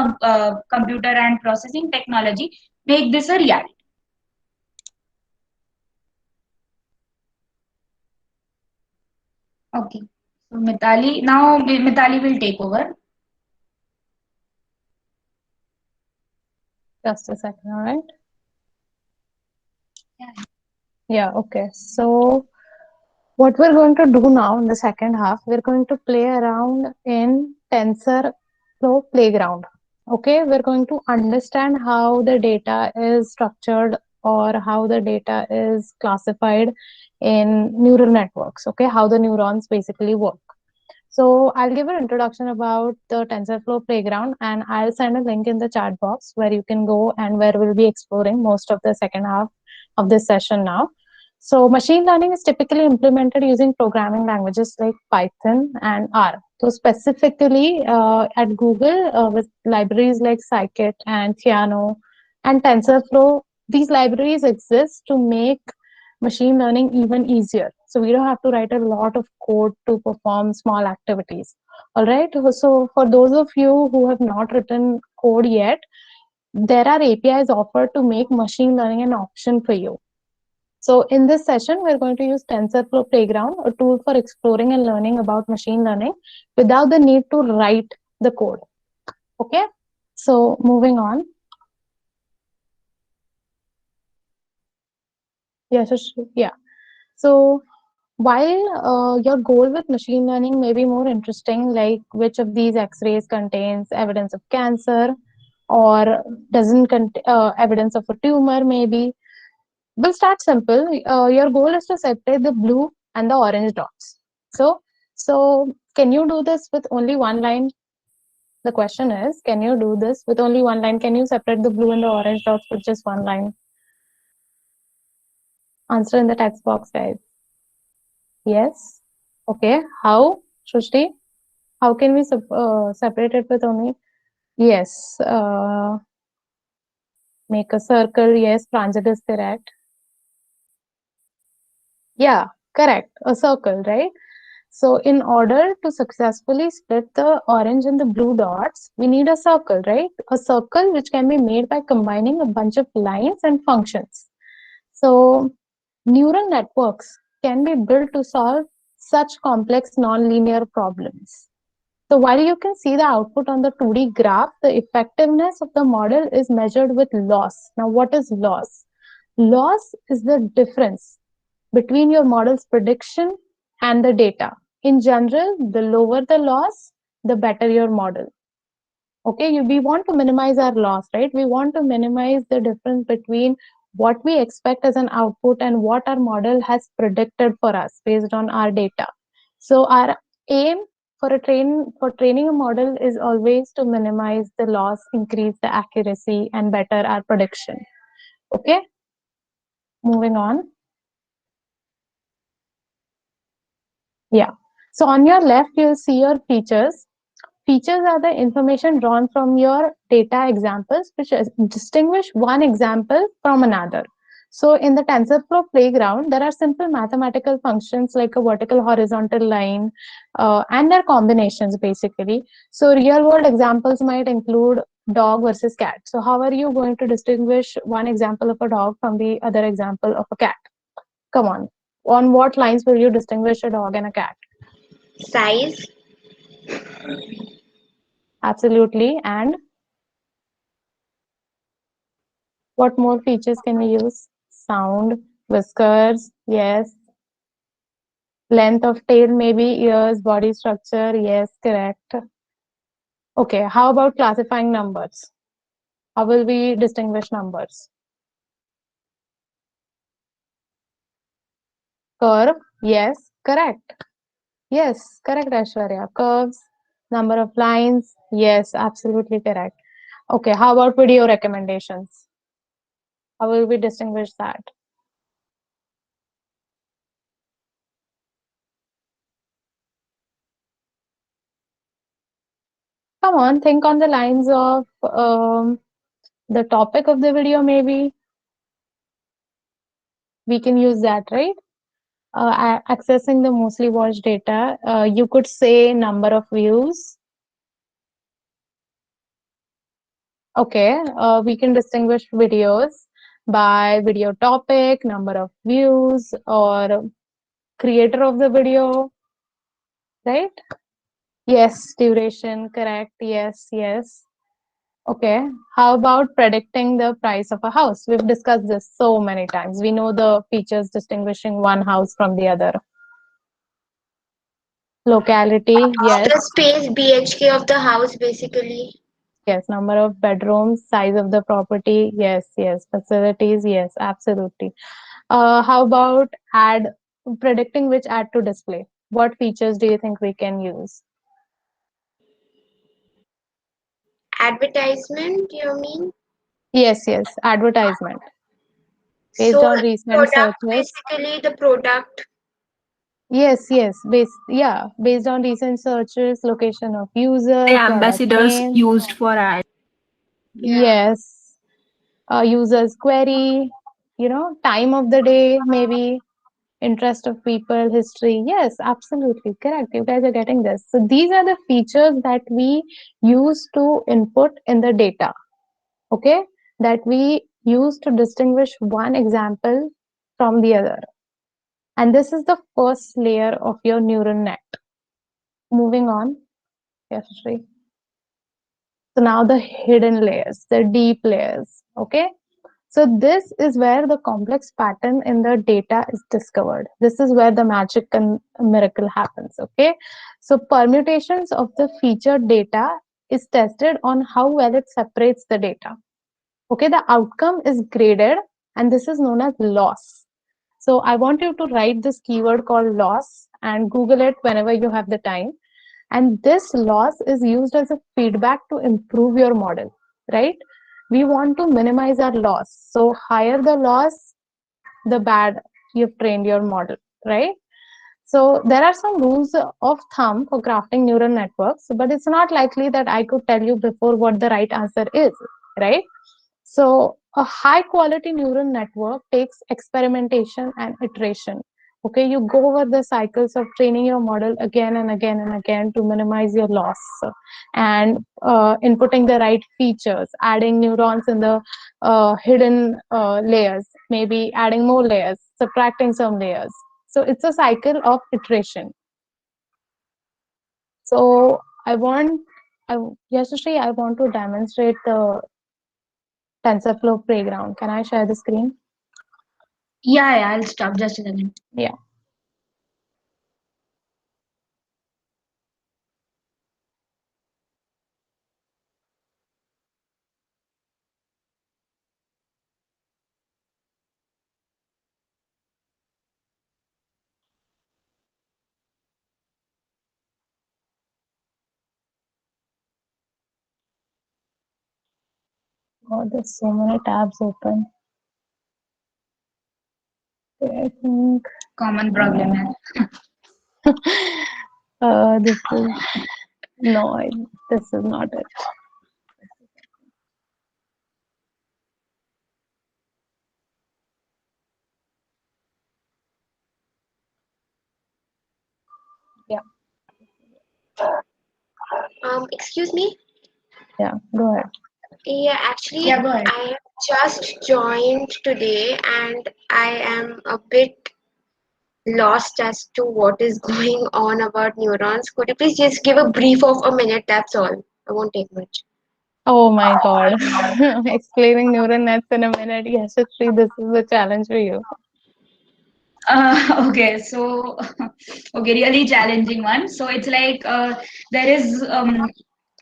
computer and processing technology make this a reality. Okay, so Mithali will take over. Just a second, all right? Yeah, okay. So what we're going to do now in the second half, we're going to play around in TensorFlow Playground. Okay, we're going to understand how the data is structured or how the data is classified in neural networks. Okay, how the neurons basically work. So I'll give an introduction about the TensorFlow Playground, and I'll send a link in the chat box where you can go and where we'll be exploring most of the second half of this session now. So machine learning is typically implemented using programming languages like Python and R. So specifically at Google with libraries like Scikit and Theano, and TensorFlow. These libraries exist to make machine learning even easier. So we don't have to write a lot of code to perform small activities. All right. So for those of you who have not written code yet, there are APIs offered to make machine learning an option for you. So in this session, we're going to use TensorFlow Playground, a tool for exploring and learning about machine learning without the need to write the code. Okay. So moving on. Yeah. So while your goal with machine learning may be more interesting, like which of these X-rays contains evidence of cancer or doesn't contain evidence of a tumor, maybe, we'll start simple. Your goal is to separate the blue and the orange dots. So can you do this with only one line? The question is, can you do this with only one line? Can you separate the blue and the orange dots with just one line? Answer in the text box, guys. Yes. Okay. How, Srushti? How can we separate it with only? Yes. Make a circle. Yes, Pranjal is correct. Yeah, correct. A circle, right? So in order to successfully split the orange and the blue dots, we need a circle, right? A circle which can be made by combining a bunch of lines and functions. So neural networks can be built to solve such complex nonlinear problems. So while you can see the output on the 2D graph, the effectiveness of the model is measured with loss. Now, what is loss? Loss is the difference between your model's prediction and the data. In general, the lower the loss, the better your model. Okay, we want to minimize our loss, right? We want to minimize the difference between what we expect as an output and what our model has predicted for us based on our data. So our aim for training a model is always to minimize the loss, increase the accuracy, and better our prediction. Okay, moving on. Yeah. So on your left, you'll see your features. Features are the information drawn from your data examples, which distinguish one example from another. So in the TensorFlow Playground, there are simple mathematical functions like a vertical horizontal line and their combinations, basically. So real world examples might include dog versus cat. So how are you going to distinguish one example of a dog from the other example of a cat? Come on. On what lines will you distinguish a dog and a cat? Size. Absolutely. And what more features can we use? Sound, whiskers, yes. Length of tail, maybe ears, body structure, yes, correct. Okay, how about classifying numbers? How will we distinguish numbers? Curve, yes, correct. Yes, correct, Aishwarya. Curves, number of lines, yes, absolutely correct. Okay, how about video recommendations? How will we distinguish that? Come on, think on the lines of the topic of the video, maybe. We can use that, right? Accessing the mostly watched data, you could say number of views. Okay, we can distinguish videos by video topic, number of views, or creator of the video, right? Yes, duration, correct. Yes, yes. Okay, how about predicting the price of a house? We've discussed this so many times. We know the features distinguishing one house from the other. Locality, yes. The space BHK of the house, basically. Yes, number of bedrooms, size of the property, yes, yes. Facilities, yes, absolutely. How about predicting which ad to display? What features do you think we can use? Advertisement, you mean? Yes, yes, advertisement. Based So on recent product, searches. basically the product. Yes, yes, based on recent searches, location of user, The product ambassadors name. used for ad. Yes. users query, time of the day, maybe interest of people, history. Yes, absolutely correct. You guys are getting this. So these are the features that we use to input in the data, okay, that we use to distinguish one example from the other. And this is the first layer of your neural net. Moving on. Yes, Shri. So now the hidden layers, the deep layers, okay? So this is where the complex pattern in the data is discovered. This is where the magic and miracle happens, okay? So permutations of the featured data is tested on how well it separates the data. Okay, the outcome is graded and this is known as loss. So I want you to write this keyword called loss and Google it whenever you have the time. And this loss is used as a feedback to improve your model, right? We want to minimize our loss. So higher the loss, the bad you've trained your model, right? So there are some rules of thumb for crafting neural networks, but it's not likely that I could tell you before what the right answer is, right? So a high quality neural network takes experimentation and iteration. Okay, you go over the cycles of training your model again and again and again to minimize your loss, and inputting the right features, adding neurons in the hidden layers, maybe adding more layers, subtracting some layers. So it's a cycle of iteration. So Yashashree, I want to demonstrate the TensorFlow playground. Can I share the screen? Yeah, I'll stop just a second. Yeah. Oh, there's so many tabs open. I think Common problem. this is this is not it. Yeah. Excuse me? Yeah, go ahead. Yeah, actually, Yeah, go ahead. I have just joined today and I am a bit lost as to what is going on about neurons. Could you please just give a brief of a minute? That's all. I won't take much. Oh my God. Explaining neural nets in a minute. Yes, Yashashree, this is a challenge for you. Okay, so okay, really challenging one. So it's like there is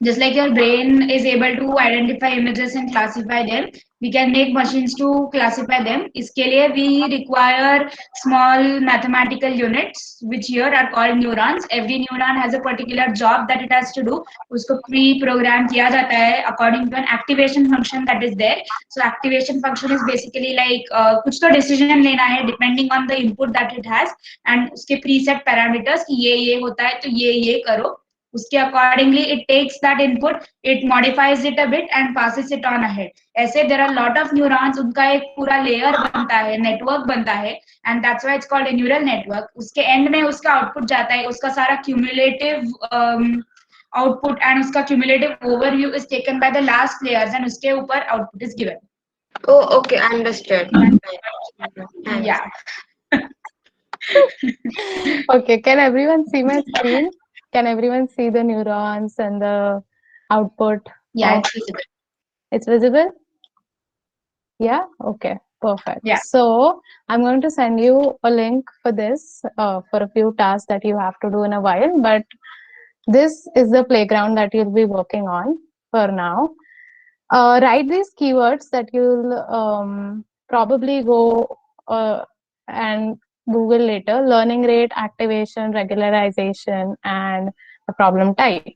just like your brain is able to identify images and classify them, we can make machines to classify them. इसके लिए we require small mathematical units, which here are called neurons. Every neuron has a particular job that it has to do. उसको pre-program किया जाता है according to an activation function that is there. So activation function is basically like कुछ तो decision लेना है depending on the input that it has and उसके preset parameters कि ये होता है तो ये करो. उसके accordingly it takes that input, it modifies it a bit and passes it on ahead. ऐसे there are lot of neurons, उनका एक पूरा layer बनता है, network बनता है, and that's why it's called a neural network. उसके end में उसका output जाता है, उसका सारा cumulative output and उसका cumulative overview is taken by the last layers and उसके ऊपर output is given. Oh, okay, understood. Yeah. Okay, can everyone see my screen? Can everyone see the neurons and the output? Yeah, it's visible. It's visible? Yeah? Okay, perfect. Yeah. So I'm going to send you a link for this, for a few tasks that you have to do in a while, but this is the playground that you'll be working on for now. Write these keywords that you'll probably go and Google later: learning rate, activation, regularization, and the problem type.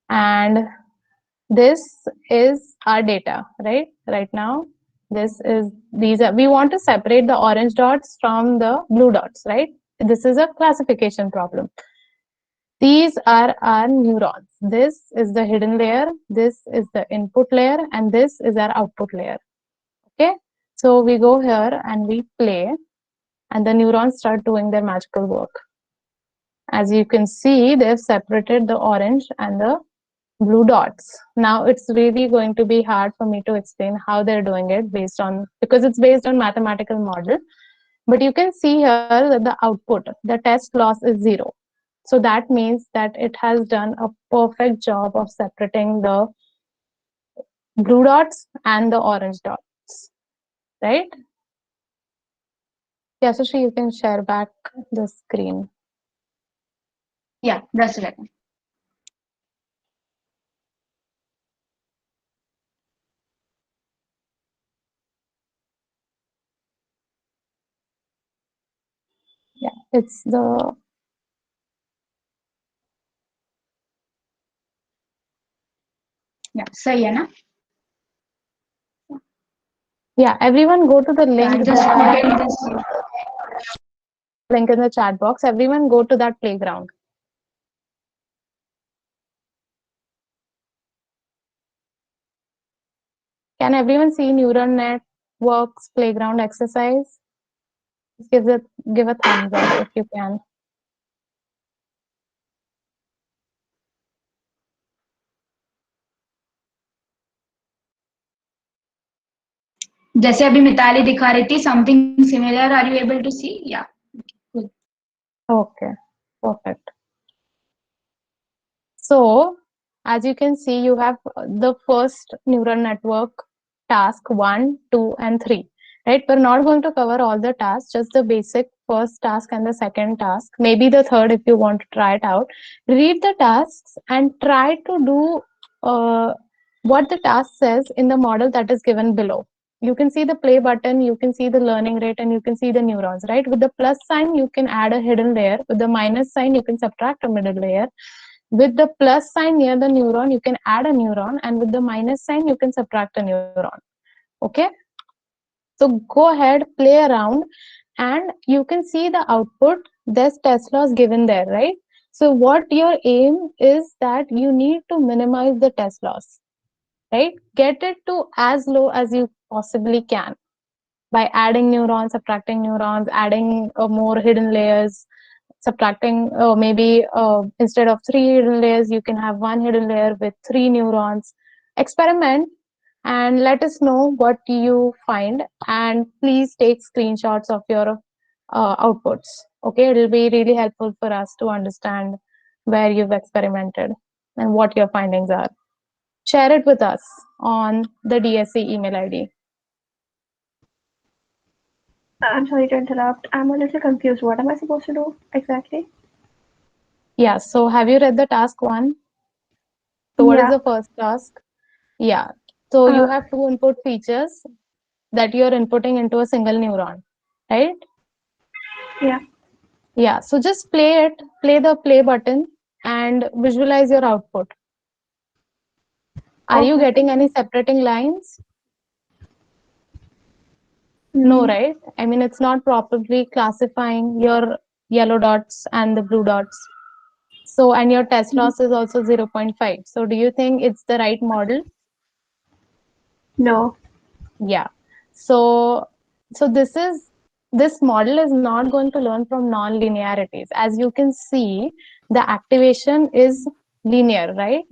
And this is our data, right? Right now, we want to separate the orange dots from the blue dots, right? This is a classification problem. These are our neurons. This is the hidden layer, this is the input layer, and this is our output layer. Okay, so we go here and we play, and the neurons start doing their magical work. As you can see, they've separated the orange and the blue dots. Now it's really going to be hard for me to explain how they're doing it because it's based on mathematical model. But you can see here that the output, the test loss is 0. So that means that it has done a perfect job of separating the blue dots and the orange dots, right? Yeah, so you can share back the screen. Yeah, that's right. Yeah, it's the सही है ना? Yeah, everyone go to the link. Just putting this. Link in the chat box. Everyone go to that playground. Can everyone see neural networks playground exercise? Just give a thumbs up if you can. जैसे अभी मिताली दिखा रही थी, something similar. Are you able to see? Yeah. Good. Okay, perfect. So, as you can see, you have the first neural network task 1, 2, and 3. Right? We're not going to cover all the tasks, just the basic first task and the second task. Maybe the third if you want to try it out. Read the tasks and try to do what the task says in the model that is given below. You can see the play button, you can see the learning rate, and you can see the neurons, right? With the plus sign, you can add a hidden layer. With the minus sign, you can subtract a middle layer. With the plus sign near the neuron, you can add a neuron, and with the minus sign, you can subtract a neuron. Okay? So go ahead, play around, and you can see the output. There's test loss given there, right? So what your aim is that you need to minimize the test loss, right? Get it to as low as you possibly can by adding neurons, subtracting neurons, adding more hidden layers, subtracting maybe instead of 3 hidden layers, you can have 1 hidden layer with 3 neurons. Experiment and let us know what you find, and please take screenshots of your outputs. Okay, it will be really helpful for us to understand where you've experimented and what your findings are. Share it with us on the DSC email ID. I'm sorry to interrupt. I'm a little confused. What am I supposed to do exactly? Yeah, so have you read the task 1? So what is Yeah. the first task? Yeah, so you have 2 input features that you're inputting into a single neuron, right? Yeah. Yeah, so just play it, play the play button and visualize your output. Are you getting any separating lines? No, right? I mean, it's not properly classifying your yellow dots and the blue dots. So, and your test loss is also 0.5. So do you think it's the right model? No. Yeah. So this model is not going to learn from non-linearities. As you can see, the activation is linear, right?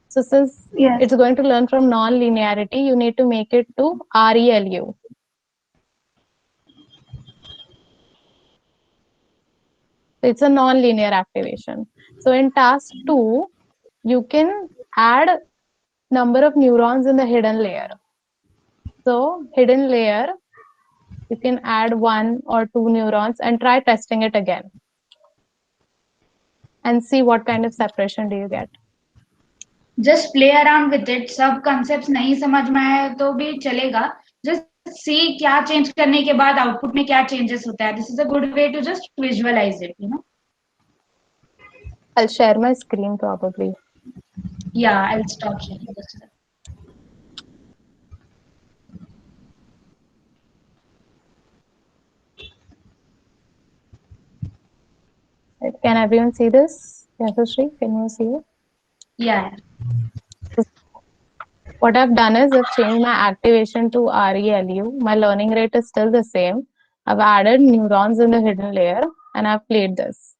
So since it's going to learn from non-linearity, you need to make it to ReLU. It's a non-linear activation. So in task 2, you can add number of neurons in the hidden layer. So hidden layer, you can add 1 or 2 neurons and try testing it again and see what kind of separation do you get. Just play around with it. सब concepts नहीं समझ में आए तो भी चलेगा. Just see क्या change करने के बाद output में क्या changes होता है. This is a good way to just visualize it, you know. I'll share my screen probably. Yeah, I'll stop sharing this. Can everyone see this? Yashashree, can you see it? Yeah. What I've done is I've changed my activation to ReLU. My learning rate is still the same. I've added neurons in the hidden layer and I've played this.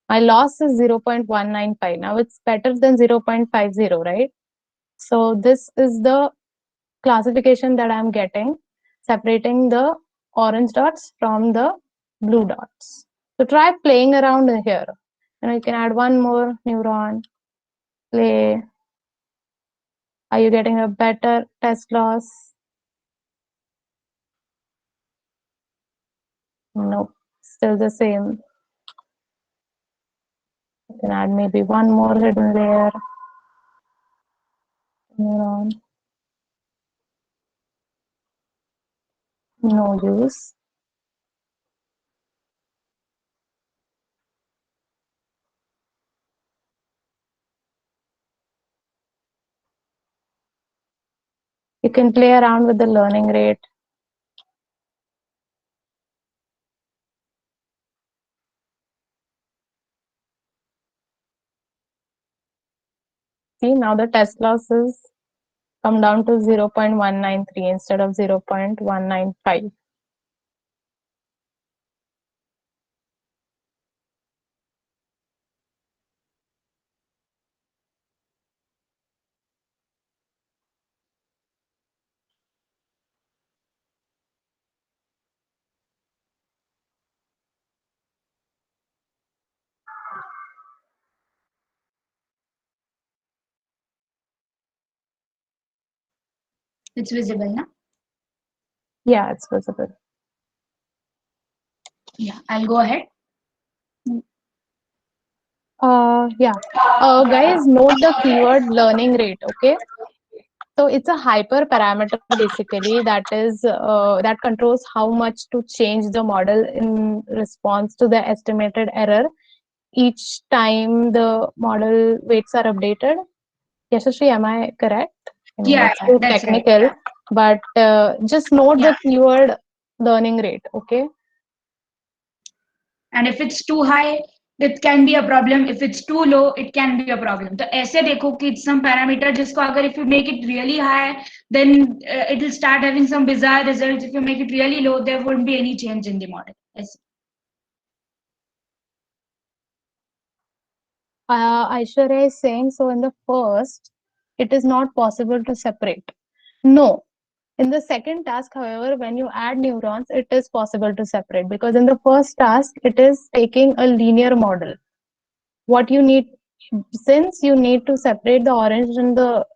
My loss is 0.195. Now it's better than 0.50, right? So this is the classification that I'm getting, separating the orange dots from the blue dots. So try playing around here. And you can add one more neuron, play. Are you getting a better test loss? Nope, still the same. You can add maybe one more hidden layer, neuron. No use. You can play around with the learning rate. See, now the test losses come down to 0.193 instead of 0.195. It's visible, no? Yeah, it's visible. Yeah, I'll go ahead. Yeah. Guys, note the keyword learning rate, okay? So it's a hyperparameter basically that is that controls how much to change the model in response to the estimated error each time the model weights are updated. Yashashree, am I correct? I mean, Yeah, it's too that's right. technical, but just note Yeah. the keyword learning rate, okay? And if it's too high, it can be a problem. If it's too low, it can be a problem. So ऐसे देखो कि it's some parameter जिसको अगर if you make it really high, then it will start having some bizarre results. If you make it really low, there won't be any change in the model. ऐसे. Aishwarya is saying, so in the first, it is not possible to separate. No. In the second task, however, when you add neurons, it is possible to separate because in the first task, it is taking a linear model. What you need, since you need to separate the orange and the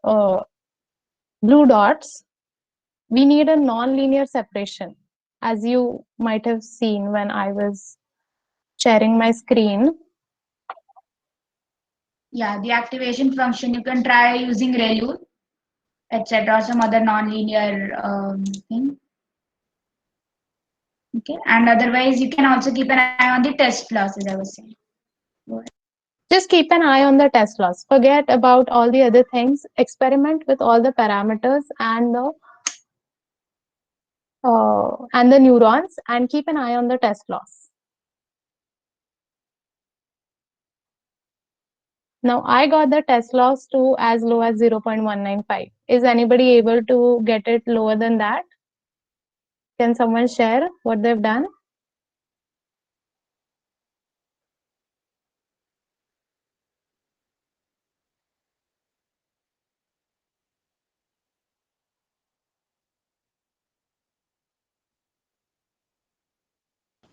blue dots, we need a non-linear separation, as you might have seen when I was sharing my screen. Yeah, the activation function, you can try using ReLU, etc., or some other non-linear thing. Okay, and otherwise, you can also keep an eye on the test loss, as I was saying. Just keep an eye on the test loss. Forget about all the other things. Experiment with all the parameters and the neurons, and keep an eye on the test loss. Now I got the test loss to as low as 0.195. Is anybody able to get it lower than that? Can someone share what they've done?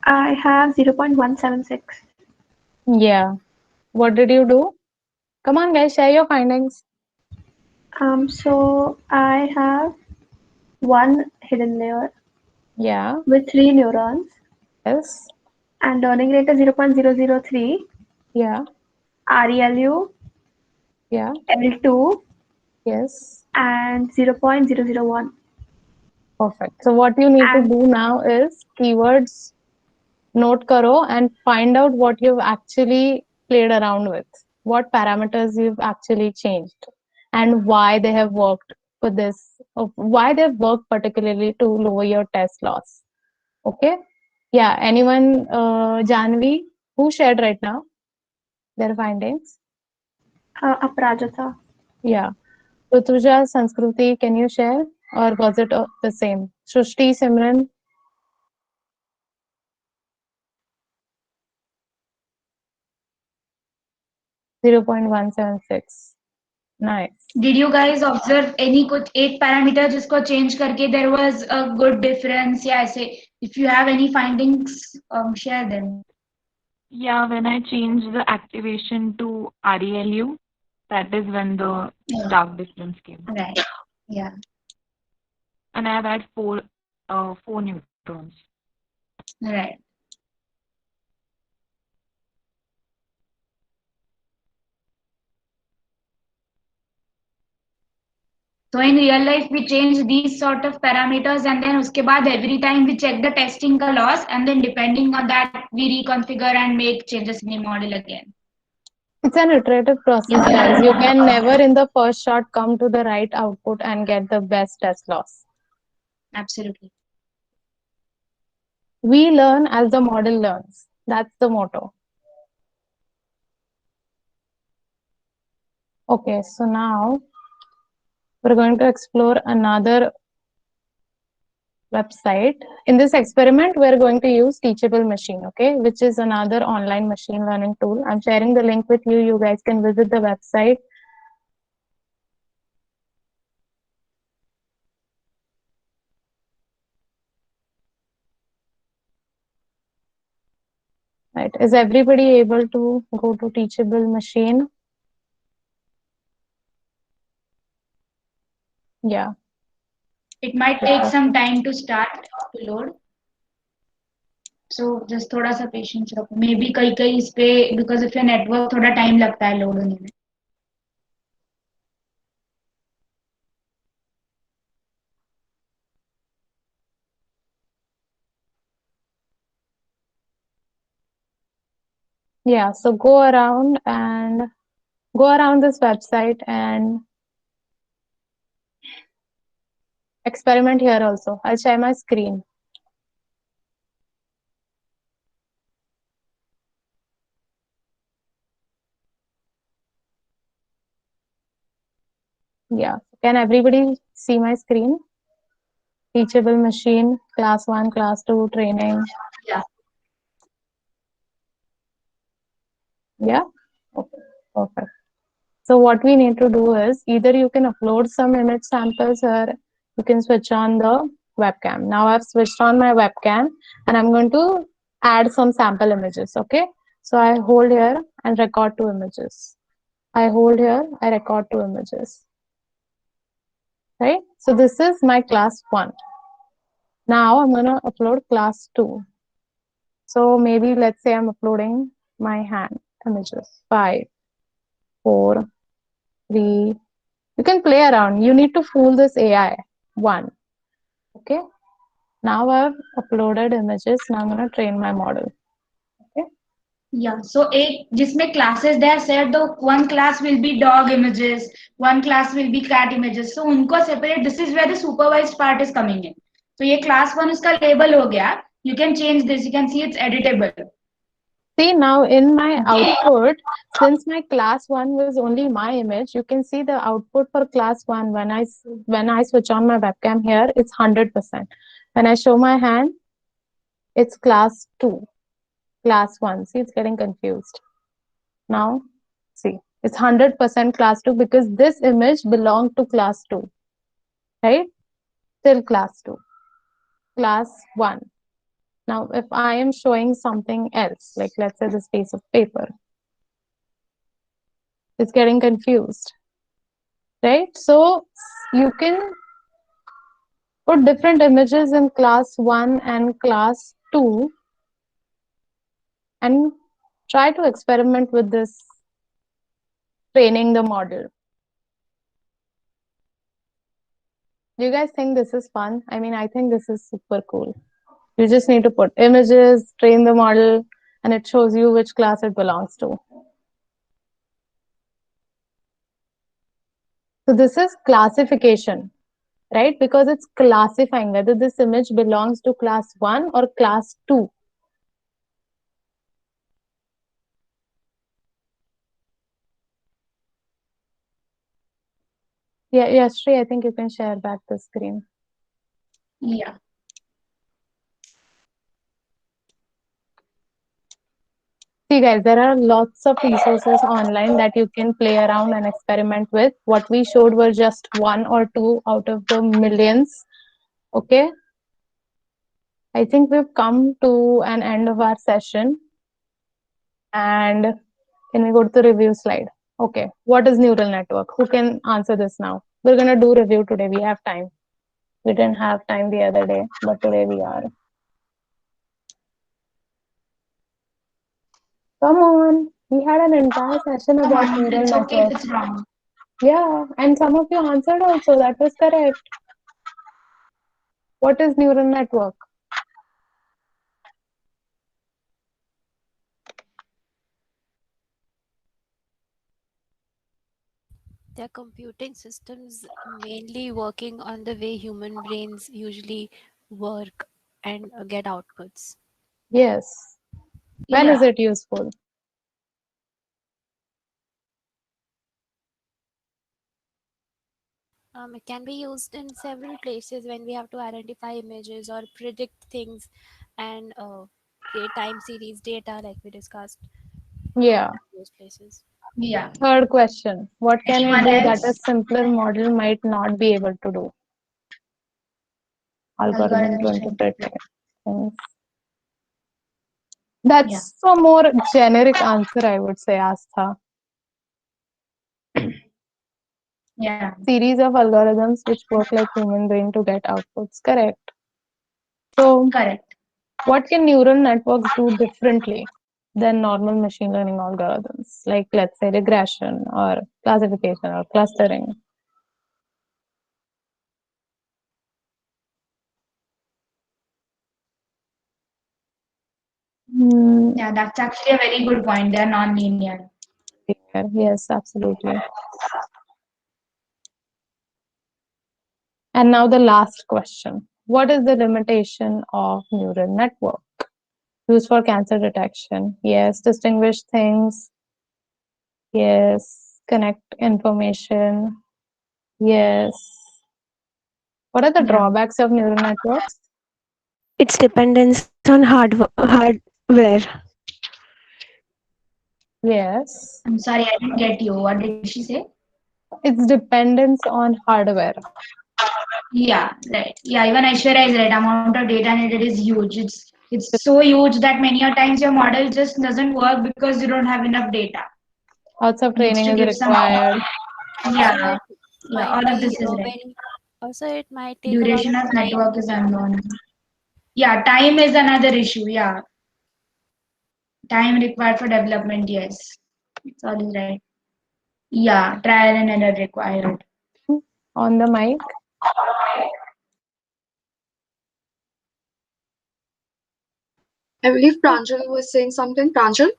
I have 0.176. Yeah. What did you do? Come on, guys, share your findings. So I have one hidden layer. Yeah. With 3 neurons. Yes. And learning rate is 0.003. Yeah. ReLU. Yeah. L2. Yes. And 0.001. Perfect. So what you need to do now is keywords note karo and find out what you've actually played around with, what parameters you've actually changed, and why they have worked for this, why they've worked particularly to lower your test loss. Okay. Yeah. Anyone, Janvi, Who shared right now their findings? Aprajita. Yeah. Rutuja, Sanskruti, can you share? Or was it the same? Srushti, Simran? .176. Nice. Did you guys observe any कुछ एक parameter जिसको change करके there was a good difference या ऐसे? If you have any findings, share them. Yeah, when I changed the activation to ReLU, that is when the stark difference came. Right. Yeah. And I have had four neutrons. Right. So in real life, we change these sort of parameters, and then uske baad every time we check the testing ka loss, and then depending on that, we reconfigure and make changes in the model again. It's an iterative process, guys. You can never in the first shot come to the right output and get the best test loss. Absolutely. We learn as the model learns. That's the motto. Okay, so now we're going to explore another website. In this experiment, we're going to use Teachable Machine, okay, which is another online machine learning tool. I'm sharing the link with you. You guys can visit the website. Right. Is everybody able to go to Teachable Machine? Yeah. It might take some time to start to load. So just थोड़ा सा patience रखो. Maybe कहीं इस पे because of your network थोड़ा time लगता है load होने में. Yeah, so go around this website and experiment here also. I'll share my screen. Yeah, can everybody see my screen? Teachable Machine, class 1, class 2, training. Yeah. Yeah? Okay, perfect. So what we need to do is either you can upload some image samples or you can switch on the webcam. Now I've switched on my webcam and I'm going to add some sample images, okay? So I hold here and record 2 images. I hold here, I record 2 images. Right? So this is my class 1. Now I'm going to upload class 2. So maybe let's say I'm uploading my hand images. 5, 4, 3. You can play around. You need to fool this AI. 1. Okay. Now I've uploaded images. Now I'm going to train my model. Okay. Yeah. So एक जिसमें classes they are said the one class will be dog images, one class will be cat images. So उनको separate. This is where the supervised part is coming in. So ये class 1 उसका label हो गया. You can change this. You can see it's editable. See now in my output, since my class 1 was only my image, you can see the output for class 1. When I switch on my webcam here, it's 100%. When I show my hand, it's class 2, class 1. See, it's getting confused. Now, see, it's 100% class 2 because this image belonged to class 2, right? Still class 2, class 1. Now, if I am showing something else, like let's say this piece of paper, it's getting confused, right? So you can put different images in class 1 and class 2 and try to experiment with this, training the model. Do you guys think this is fun? I mean, I think this is super cool. You just need to put images, train the model, and it shows you which class it belongs to. So this is classification, right? Because it's classifying whether this image belongs to class 1 or class 2. Yeah, Yashri, I think you can share back the screen. Yeah. See guys, there are lots of resources online that you can play around and experiment with. What we showed were just one or two out of the millions. Okay. I think we've come to an end of our session. And can we go to the review slide? Okay. What is neural network? Who can answer this now? We're going to do review today. We have time. We didn't have time the other day, but today we are. Come on. We had an entire session about neural It's okay if networks. it's wrong. Yeah, and some of you answered also. That was correct. What is neural network? They're computing systems mainly working on the way human brains usually work and get outputs. Yes. When is it useful? It can be used in several places when we have to identify images or predict things and create time series data like we discussed. Yeah. Those places. Yeah. Third question. What can it Anyone do that a else? simpler model might not be able to do? Algorithm to Algorithms interpret things. That's a more generic answer, I would say, Astha. Yeah. Series of algorithms which work like human brain to get outputs. Correct. So, correct. What can neural networks do differently than normal machine learning algorithms, like let's say regression or classification or clustering? Yeah, that's actually a very good point. They're non-linear. Yes, absolutely. And now the last question. What is the limitation of neural network? Used for cancer detection. Yes. Distinguish things. Yes. Connect information. Yes. What are the drawbacks of neural networks? Its dependence on hardware. Yes. I'm sorry, I didn't get you. What did she say? Its dependence on hardware. Yeah, right. Yeah, even Aishwarya is right. Amount of data needed is huge. It's so huge that many a times your model just doesn't work because you don't have enough data. Lots of Needs training to is give some. required. Yeah, Might all of be this is right. also it might take Duration a lot of of time. network is unknown. Yeah, time is another issue. Yeah, time required for development. Yes, it's all is right. Yeah, trial and error required. On the mic. I believe Pranjal was saying something. Pranjal?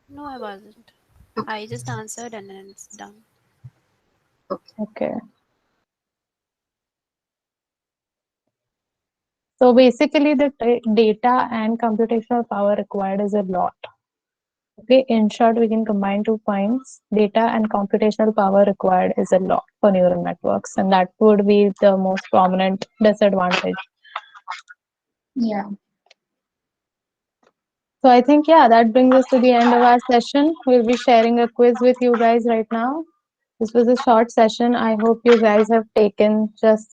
No, I wasn't. I just answered and then it's done. Okay. So basically the data and computational power required is a lot. Okay, in short, we can combine 2 points. Data and computational power required is a lot for neural networks, and that would be the most prominent disadvantage. Yeah. So I think, yeah, that brings us to the end of our session. We'll be sharing a quiz with you guys right now. This was a short session. I hope you guys have taken just